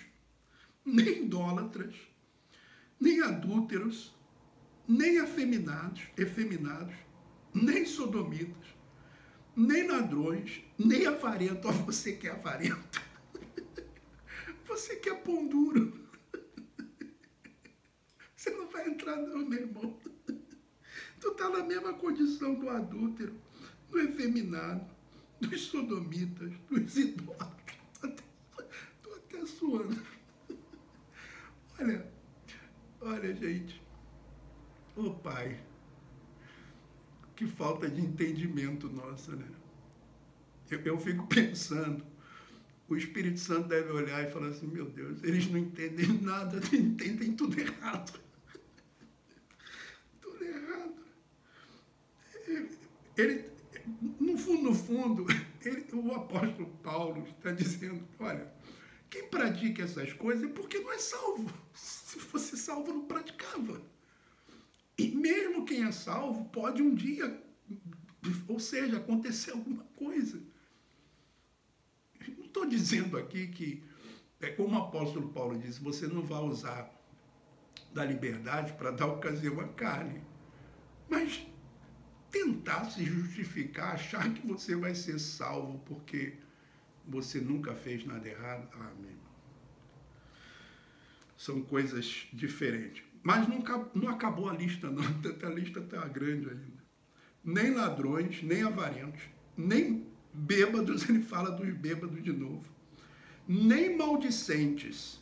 nem idólatras, nem adúlteros, nem efeminados, nem sodomitas, nem ladrões, nem avarento. Você que é avarento. Você que é pão duro. Você não vai entrar não, meu irmão. Tu está na mesma condição do adúltero, do efeminado, dos sodomitas, dos idólatras. Estou até suando. Olha, gente. Ô Pai, que falta de entendimento nossa, né? Eu fico pensando, o Espírito Santo deve olhar e falar assim, meu Deus, eles não entendem nada, entendem tudo errado. Tudo errado. Ele, no fundo, o apóstolo Paulo está dizendo, olha, quem pratica essas coisas é porque não é salvo. Se fosse salvo, não praticava. E mesmo quem é salvo pode um dia, ou seja, acontecer alguma coisa. Não estou dizendo aqui que, como o apóstolo Paulo disse, você não vai usar da liberdade para dar ocasião à carne. Mas tentar se justificar, achar que você vai ser salvo porque você nunca fez nada errado, amém. São coisas diferentes. Mas não acabou a lista, não. A lista está grande ainda. Nem ladrões, nem avarentos, nem bêbados, ele fala dos bêbados de novo. Nem maldicentes.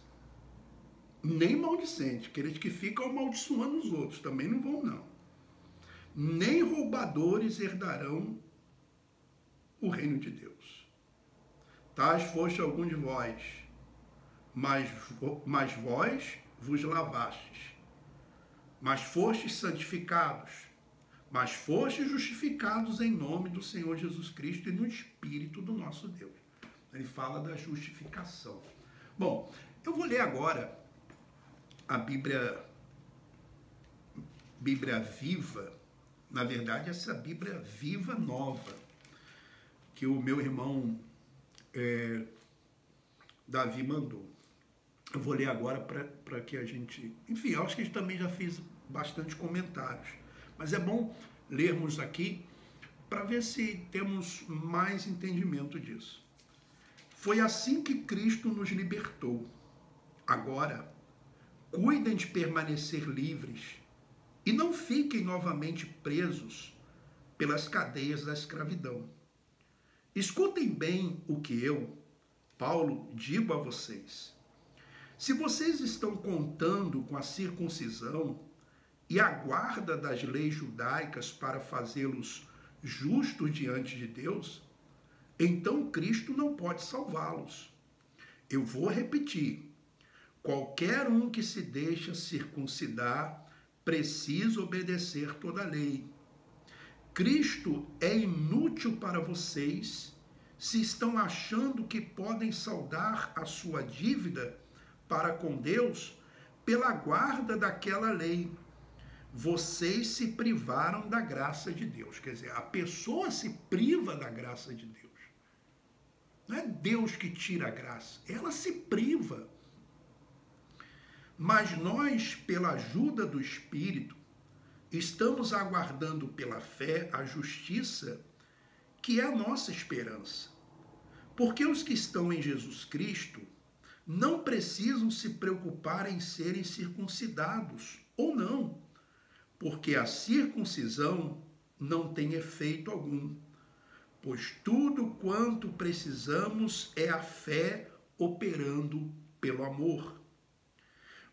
Nem maldicentes, aqueles que ficam amaldiçoando os outros, também não vão, não. Nem roubadores herdarão o reino de Deus. Tais foste algum de vós, mas vós vos lavastes, mas fostes santificados, mas fostes justificados em nome do Senhor Jesus Cristo e no Espírito do nosso Deus. Ele fala da justificação. Bom, eu vou ler agora a Bíblia Viva, na verdade essa Bíblia Viva Nova, que o meu irmão Davi mandou. Eu vou ler agora para que a gente... Enfim, eu acho que a gente também já fez bastante comentários, mas é bom lermos aqui para ver se temos mais entendimento disso. Foi assim que Cristo nos libertou. Agora, cuidem de permanecer livres e não fiquem novamente presos pelas cadeias da escravidão. Escutem bem o que eu, Paulo, digo a vocês. Se vocês estão contando com a circuncisão e a guarda das leis judaicas para fazê-los justos diante de Deus, então Cristo não pode salvá-los. Eu vou repetir. Qualquer um que se deixa circuncidar precisa obedecer toda a lei. Cristo é inútil para vocês se estão achando que podem saldar a sua dívida para com Deus pela guarda daquela lei. Vocês se privaram da graça de Deus. Quer dizer, a pessoa se priva da graça de Deus. Não é Deus que tira a graça, ela se priva. Mas nós, pela ajuda do Espírito, estamos aguardando pela fé a justiça, que é a nossa esperança. Porque os que estão em Jesus Cristo não precisam se preocupar em serem circuncidados ou não, porque a circuncisão não tem efeito algum, pois tudo quanto precisamos é a fé operando pelo amor.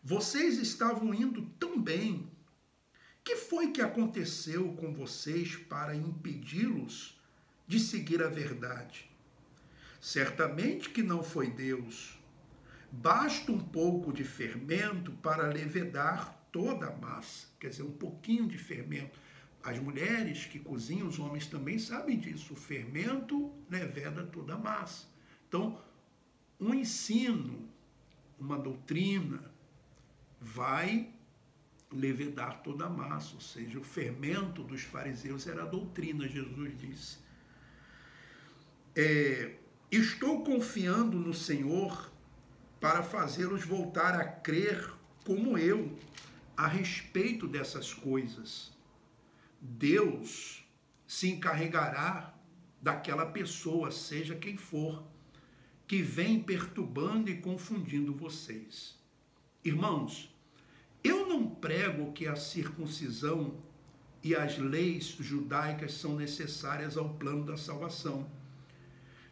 Vocês estavam indo tão bem. Que foi que aconteceu com vocês para impedi-los de seguir a verdade? Certamente que não foi Deus. Basta um pouco de fermento para levedar toda a massa. Quer dizer, um pouquinho de fermento. As mulheres que cozinham, os homens também sabem disso. O fermento leveda toda a massa. Então, um ensino, uma doutrina, vai levedar toda a massa, ou seja, o fermento dos fariseus era a doutrina, Jesus disse. Estou confiando no Senhor para fazê-los voltar a crer como eu a respeito dessas coisas. Deus se encarregará daquela pessoa, seja quem for, que vem perturbando e confundindo vocês. Irmãos, eu não prego que a circuncisão e as leis judaicas são necessárias ao plano da salvação.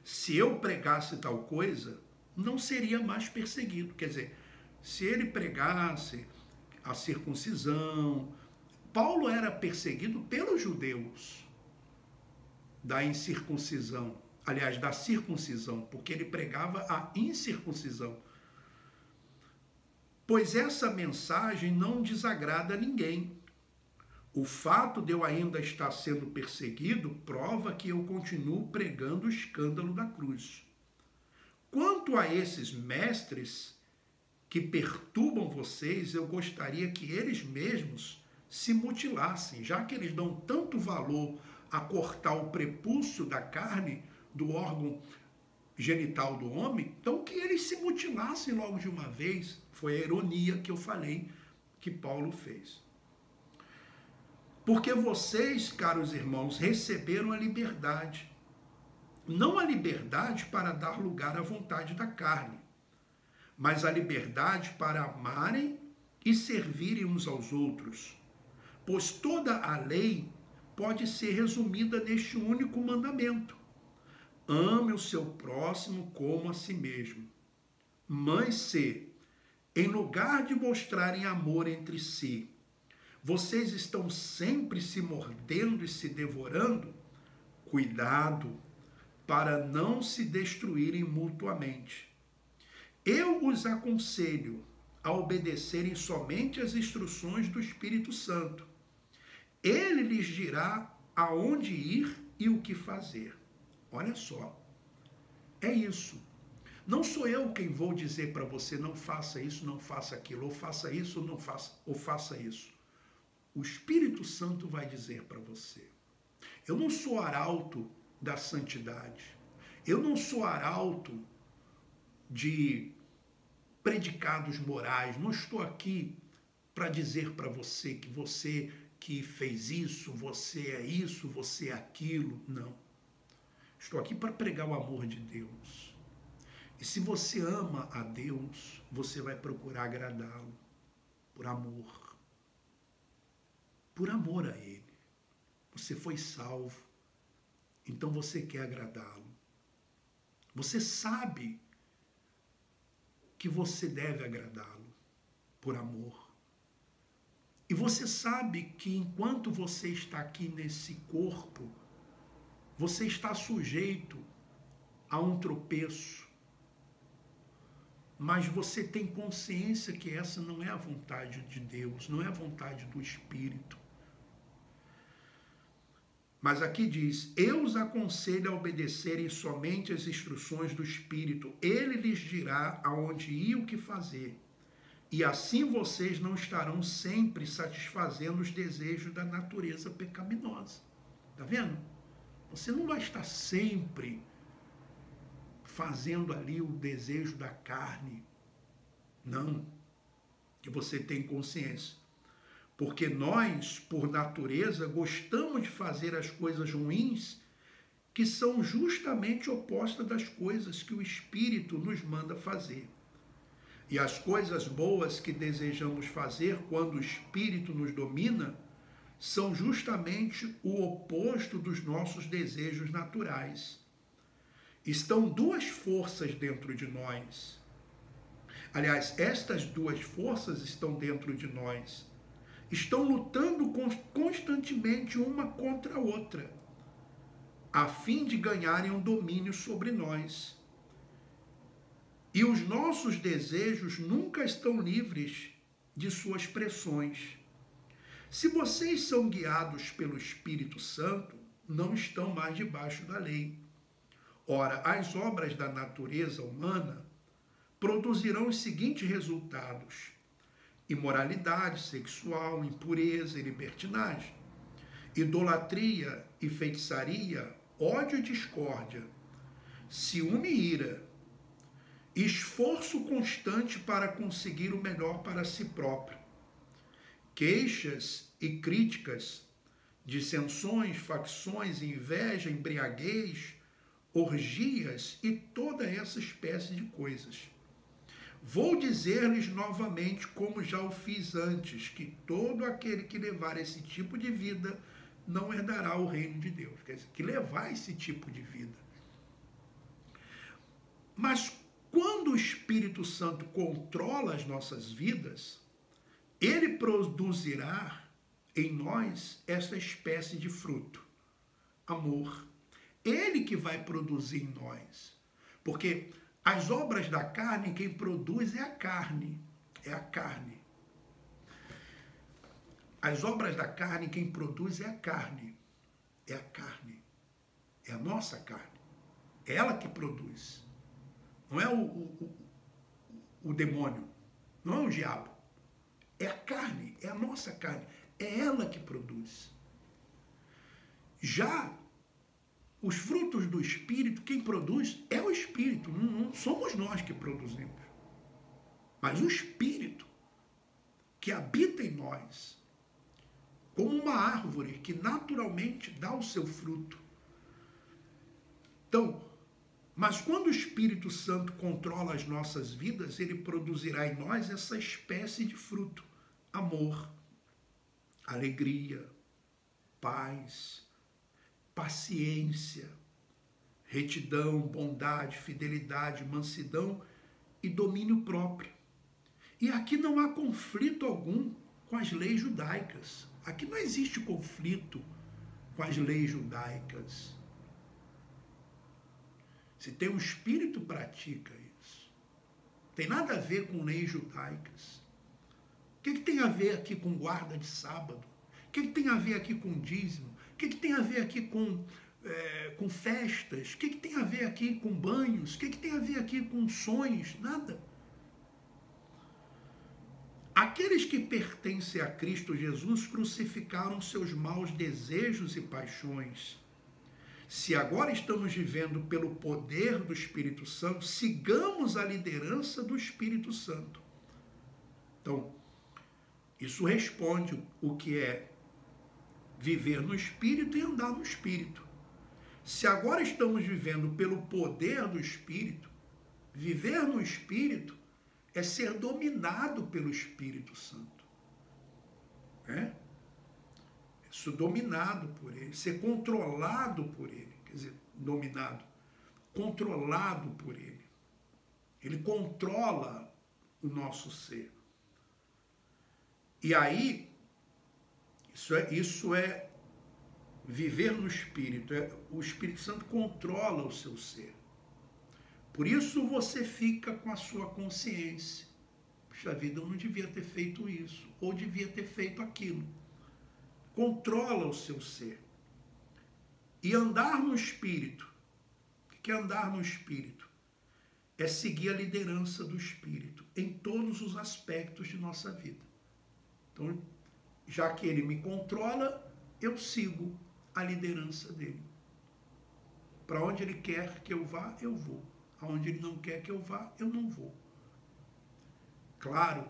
Se eu pregasse tal coisa, não seria mais perseguido. Quer dizer, se ele pregasse a circuncisão... Paulo era perseguido pelos judeus da incircuncisão, aliás, da circuncisão, porque ele pregava a incircuncisão. Pois essa mensagem não desagrada a ninguém. O fato de eu ainda estar sendo perseguido prova que eu continuo pregando o escândalo da cruz. Quanto a esses mestres que perturbam vocês, eu gostaria que eles mesmos se mutilassem, já que eles dão tanto valor a cortar o prepúcio da carne, do órgão genital do homem, então que eles se mutilassem logo de uma vez. Foi a ironia que eu falei que Paulo fez. Porque vocês, caros irmãos, receberam a liberdade. Não a liberdade para dar lugar à vontade da carne, mas a liberdade para amarem e servirem uns aos outros. Pois toda a lei pode ser resumida neste único mandamento: ame o seu próximo como a si mesmo. Mas se, em lugar de mostrarem amor entre si, vocês estão sempre se mordendo e se devorando, cuidado, para não se destruírem mutuamente. Eu os aconselho a obedecerem somente às instruções do Espírito Santo. Ele lhes dirá aonde ir e o que fazer. Olha só, é isso. Não sou eu quem vou dizer para você, não faça isso, não faça aquilo, ou faça isso, não faça, ou faça isso. O Espírito Santo vai dizer para você. Eu não sou arauto da santidade. Eu não sou arauto de predicados morais. Não estou aqui para dizer para você que fez isso, você é aquilo. Não. Estou aqui para pregar o amor de Deus. E se você ama a Deus, você vai procurar agradá-lo por amor. Por amor a Ele. Você foi salvo, então você quer agradá-lo. Você sabe que você deve agradá-lo por amor. E você sabe que enquanto você está aqui nesse corpo, você está sujeito a um tropeço. Mas você tem consciência que essa não é a vontade de Deus, não é a vontade do Espírito. Mas aqui diz, eu os aconselho a obedecerem somente às instruções do Espírito. Ele lhes dirá aonde ir e o que fazer. E assim vocês não estarão sempre satisfazendo os desejos da natureza pecaminosa. Tá vendo? Você não vai estar sempre fazendo ali o desejo da carne. Não. Que você tem consciência. Porque nós, por natureza, gostamos de fazer as coisas ruins que são justamente opostas das coisas que o Espírito nos manda fazer. E as coisas boas que desejamos fazer quando o Espírito nos domina são justamente o oposto dos nossos desejos naturais. Estão duas forças dentro de nós. Aliás, estas duas forças estão dentro de nós. Estão lutando constantemente uma contra a outra, a fim de ganharem um domínio sobre nós. E os nossos desejos nunca estão livres de suas pressões. Se vocês são guiados pelo Espírito Santo, não estão mais debaixo da lei. Ora, as obras da natureza humana produzirão os seguintes resultados: imoralidade sexual, impureza e libertinagem, idolatria e feitiçaria, ódio e discórdia, ciúme e ira, esforço constante para conseguir o melhor para si próprio, queixas e críticas, dissensões, facções, inveja, embriaguez, orgias e toda essa espécie de coisas. Vou dizer-lhes novamente, como já o fiz antes, que todo aquele que levar esse tipo de vida não herdará o reino de Deus. Quer dizer, que levar esse tipo de vida. Mas quando o Espírito Santo controla as nossas vidas, ele produzirá em nós essa espécie de fruto. Amor. Ele que vai produzir em nós. Porque as obras da carne, quem produz é a carne. É a carne. As obras da carne, quem produz é a carne. É a carne. É a nossa carne. É ela que produz. Não é o demônio. Não é o diabo. É a carne. É a nossa carne. É ela que produz. Já os frutos do Espírito, quem produz é o Espírito, não somos nós que produzimos. Mas o Espírito que habita em nós, como uma árvore que naturalmente dá o seu fruto. Então, mas quando o Espírito Santo controla as nossas vidas, ele produzirá em nós essa espécie de fruto: amor, alegria, paz, paciência, retidão, bondade, fidelidade, mansidão e domínio próprio. E aqui não há conflito algum com as leis judaicas. Aqui não existe conflito com as leis judaicas. Se tem um espírito, pratica isso. Tem nada a ver com leis judaicas. O que tem a ver aqui com guarda de sábado? O que tem a ver aqui com dízimo? O que tem a ver aqui com festas? O que tem a ver aqui com banhos? O que tem a ver aqui com sonhos? Nada. Aqueles que pertencem a Cristo Jesus crucificaram seus maus desejos e paixões. Se agora estamos vivendo pelo poder do Espírito Santo, sigamos a liderança do Espírito Santo. Então, isso responde o que é viver no Espírito e andar no Espírito. Se agora estamos vivendo pelo poder do Espírito, viver no Espírito é ser dominado pelo Espírito Santo. Ser dominado por ele, ser controlado por ele. Quer dizer, dominado, controlado por ele. Ele controla o nosso ser. E aí, isso é viver no Espírito. O Espírito Santo controla o seu ser. Por isso você fica com a sua consciência. Puxa vida, eu não devia ter feito isso, ou devia ter feito aquilo. Controla o seu ser. E andar no Espírito. O que é andar no Espírito? É seguir a liderança do Espírito em todos os aspectos de nossa vida. Então, já que ele me controla, eu sigo a liderança dele. Para onde ele quer que eu vá, eu vou. Aonde ele não quer que eu vá, eu não vou. Claro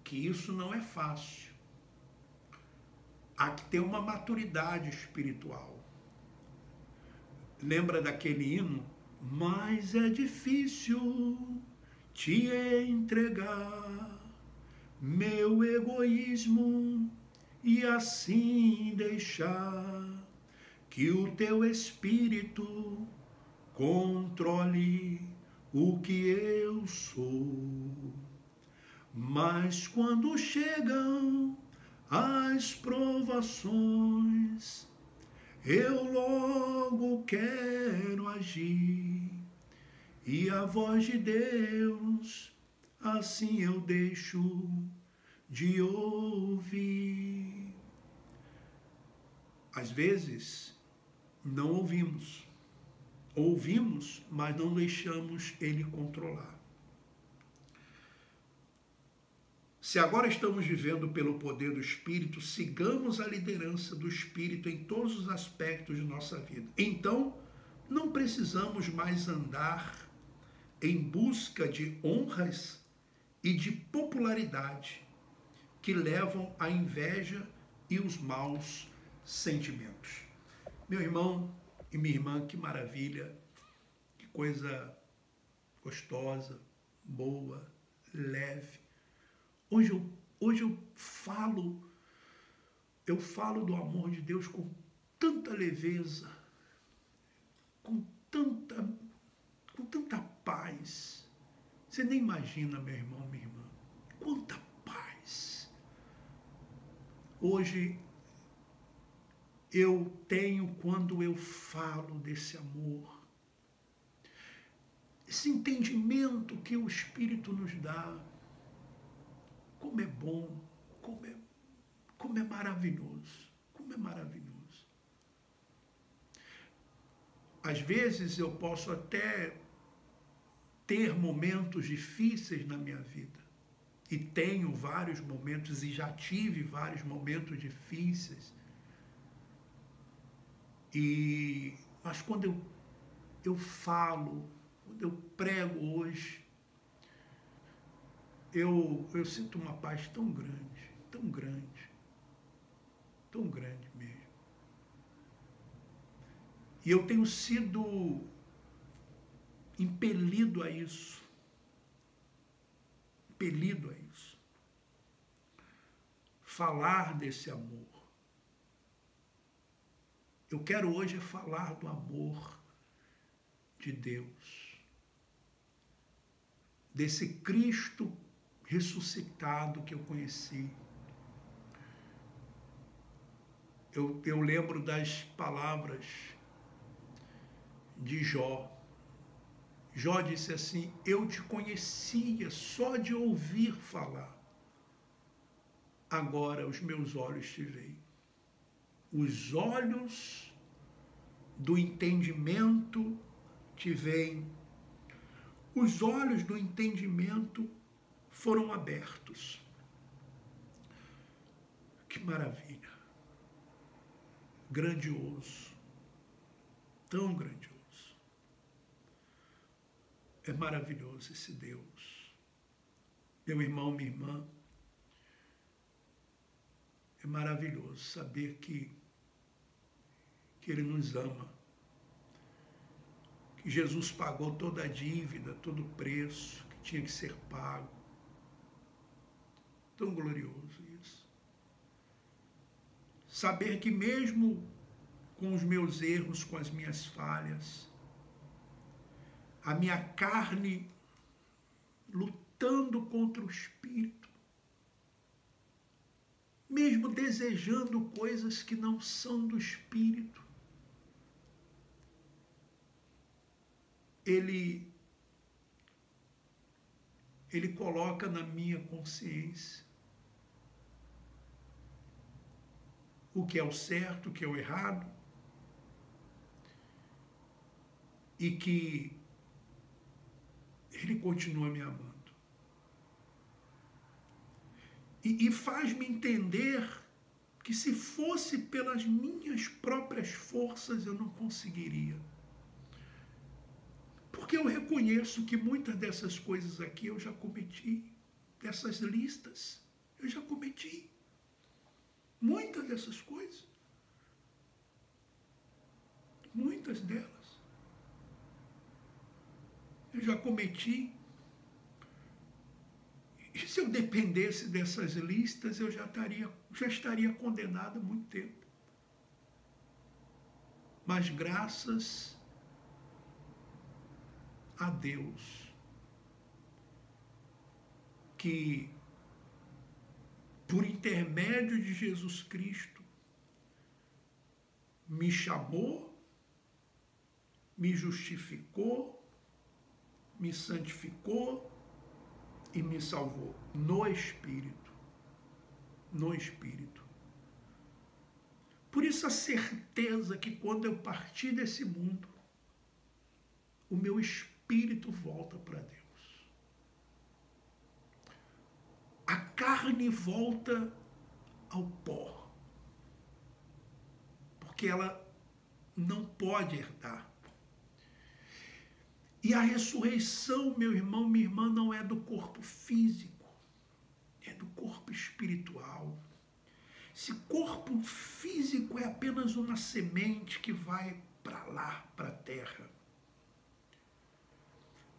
que isso não é fácil. Há que ter uma maturidade espiritual. Lembra daquele hino? Mas é difícil te entregar meu egoísmo e assim deixar que o teu espírito controle o que eu sou. Mas quando chegam as provações, eu logo quero agir, e a voz de Deus, assim eu deixo de ouvir. Às vezes, não ouvimos. Ouvimos, mas não deixamos ele controlar. Se agora estamos vivendo pelo poder do Espírito, sigamos a liderança do Espírito em todos os aspectos de nossa vida. Então, não precisamos mais andar em busca de honras e de popularidade que levam à inveja e os maus sentimentos. Meu irmão e minha irmã, que maravilha, que coisa gostosa, boa, leve. Hoje eu falo do amor de Deus com tanta leveza, com tanta paz. Você nem imagina, meu irmão, minha irmã, quanta paz. Hoje eu tenho quando eu falo desse amor, esse entendimento que o Espírito nos dá. Como é bom, como é maravilhoso, como é maravilhoso. Às vezes eu posso até ter momentos difíceis na minha vida, e tenho vários momentos, e já tive vários momentos difíceis, mas quando eu falo, quando eu prego hoje, eu sinto uma paz tão grande, tão grande, tão grande mesmo. E eu tenho sido impelido a isso. Impelido a isso. Falar desse amor. Eu quero hoje falar do amor de Deus. Desse Cristo ressuscitado que eu conheci. Eu lembro das palavras de Jó, Jó disse assim: eu te conhecia só de ouvir falar, agora os meus olhos te veem. Os olhos do entendimento te veem. Os olhos do entendimento foram abertos. Que maravilha! Grandioso, tão grandioso. É maravilhoso esse Deus. Meu irmão, minha irmã, é maravilhoso saber que Ele nos ama, que Jesus pagou toda a dívida, todo o preço que tinha que ser pago. Tão glorioso isso. Saber que mesmo com os meus erros, com as minhas falhas, a minha carne lutando contra o Espírito, mesmo desejando coisas que não são do Espírito, Ele coloca na minha consciência o que é o certo, o que é o errado, e que Ele continua me amando. E faz-me entender que se fosse pelas minhas próprias forças eu não conseguiria. Porque eu reconheço que muitas dessas coisas aqui eu já cometi, dessas listas, eu já cometi. Muitas dessas coisas. Muitas delas. Eu já cometi. E se eu dependesse dessas listas, eu já estaria condenado há muito tempo. Mas graças a Deus, que por intermédio de Jesus Cristo me chamou, me justificou, me santificou e me salvou no Espírito. No Espírito. Por isso a certeza que quando eu partir desse mundo, o meu espírito volta para Deus. A carne volta ao pó. Porque ela não pode herdar. E a ressurreição, meu irmão, minha irmã, não é do corpo físico, é do corpo espiritual. Esse corpo físico é apenas uma semente que vai para lá, para a terra.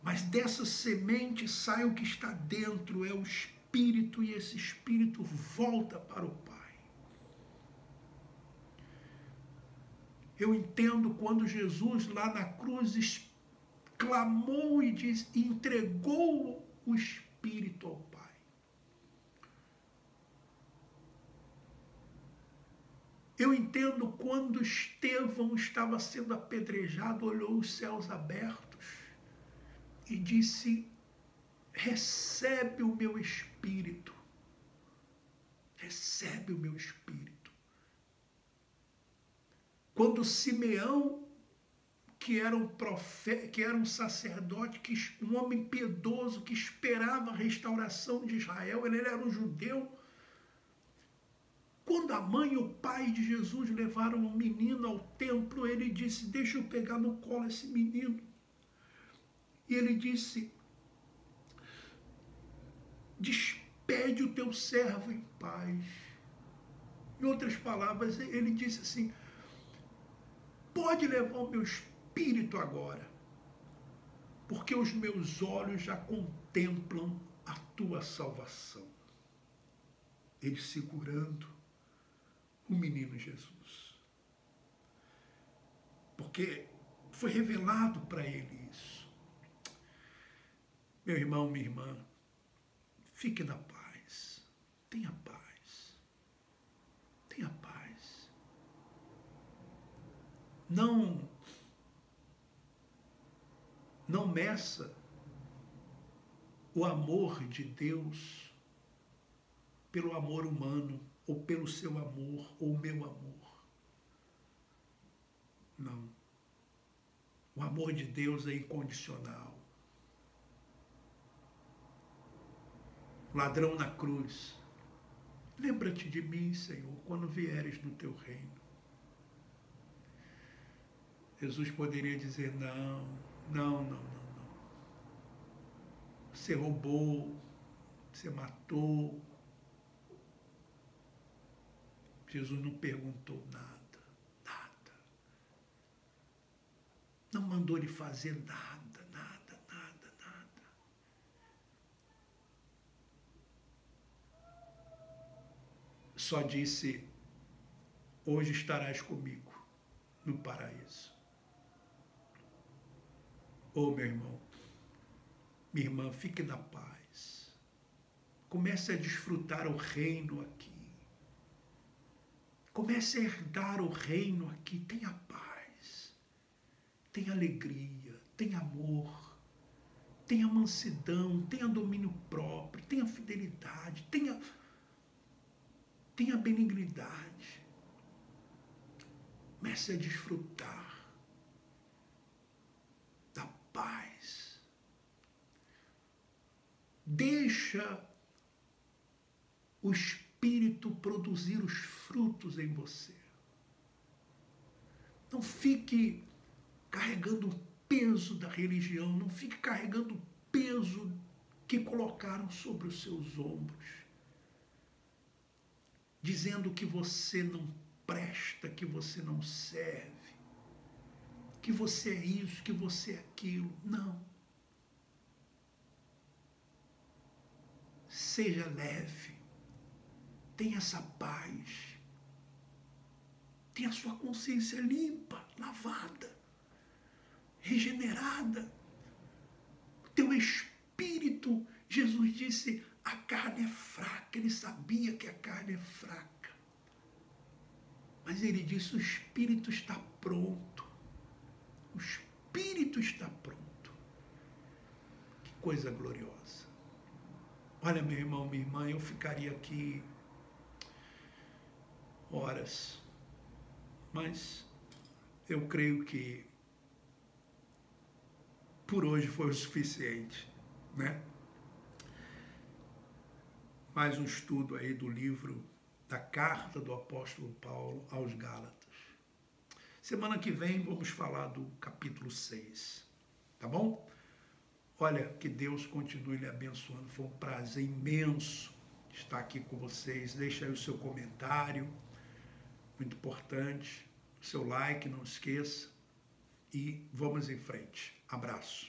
Mas dessa semente sai o que está dentro, é o Espírito, e esse Espírito volta para o Pai. Eu entendo quando Jesus lá na cruz clamou e entregou o Espírito ao Pai. Eu entendo quando Estevão estava sendo apedrejado, olhou os céus abertos e disse: recebe o meu Espírito. Recebe o meu Espírito. Quando Simeão, que era um profeta, que era um sacerdote, um homem piedoso que esperava a restauração de Israel, ele era um judeu. Quando a mãe e o pai de Jesus levaram o menino ao templo, ele disse: deixa eu pegar no colo esse menino. E ele disse: despede o teu servo em paz. Em outras palavras, ele disse assim: pode levar o meu espírito agora, porque os meus olhos já contemplam a tua salvação. Ele segurando o menino Jesus. Porque foi revelado para ele isso. Meu irmão, minha irmã, fique na paz. Tenha paz. Tenha paz. Não começa o amor de Deus pelo amor humano, ou pelo seu amor, ou meu amor. Não. O amor de Deus é incondicional. O ladrão na cruz. Lembra-te de mim, Senhor, quando vieres no teu reino. Jesus poderia dizer, não. Você roubou, você matou. Jesus não perguntou nada. Não mandou ele fazer nada. Só disse, hoje estarás comigo no paraíso. Oh, meu irmão, minha irmã, fique na paz. Comece a desfrutar o reino aqui. Comece a herdar o reino aqui. Tenha paz, tenha alegria, tenha amor, tenha mansidão, tenha domínio próprio, tenha fidelidade, tenha benignidade. Comece a desfrutar da paz. Deixa o Espírito produzir os frutos em você. Não fique carregando o peso da religião, não fique carregando o peso que colocaram sobre os seus ombros, dizendo que você não presta, que você não serve, que você é isso, que você é aquilo. Não. Seja leve, tenha essa paz, tenha a sua consciência limpa, lavada, regenerada. O teu espírito, Jesus disse, a carne é fraca. Ele sabia que a carne é fraca. Mas ele disse, o espírito está pronto. O espírito está pronto. Que coisa gloriosa. Olha, meu irmão, minha irmã, eu ficaria aqui horas. Mas eu creio que por hoje foi o suficiente, né? Mais um estudo aí do livro, da carta do apóstolo Paulo aos Gálatas. Semana que vem vamos falar do capítulo 6, tá bom? Olha, que Deus continue lhe abençoando. Foi um prazer imenso estar aqui com vocês. Deixa aí o seu comentário, muito importante. O seu like, não esqueça. E vamos em frente. Abraço.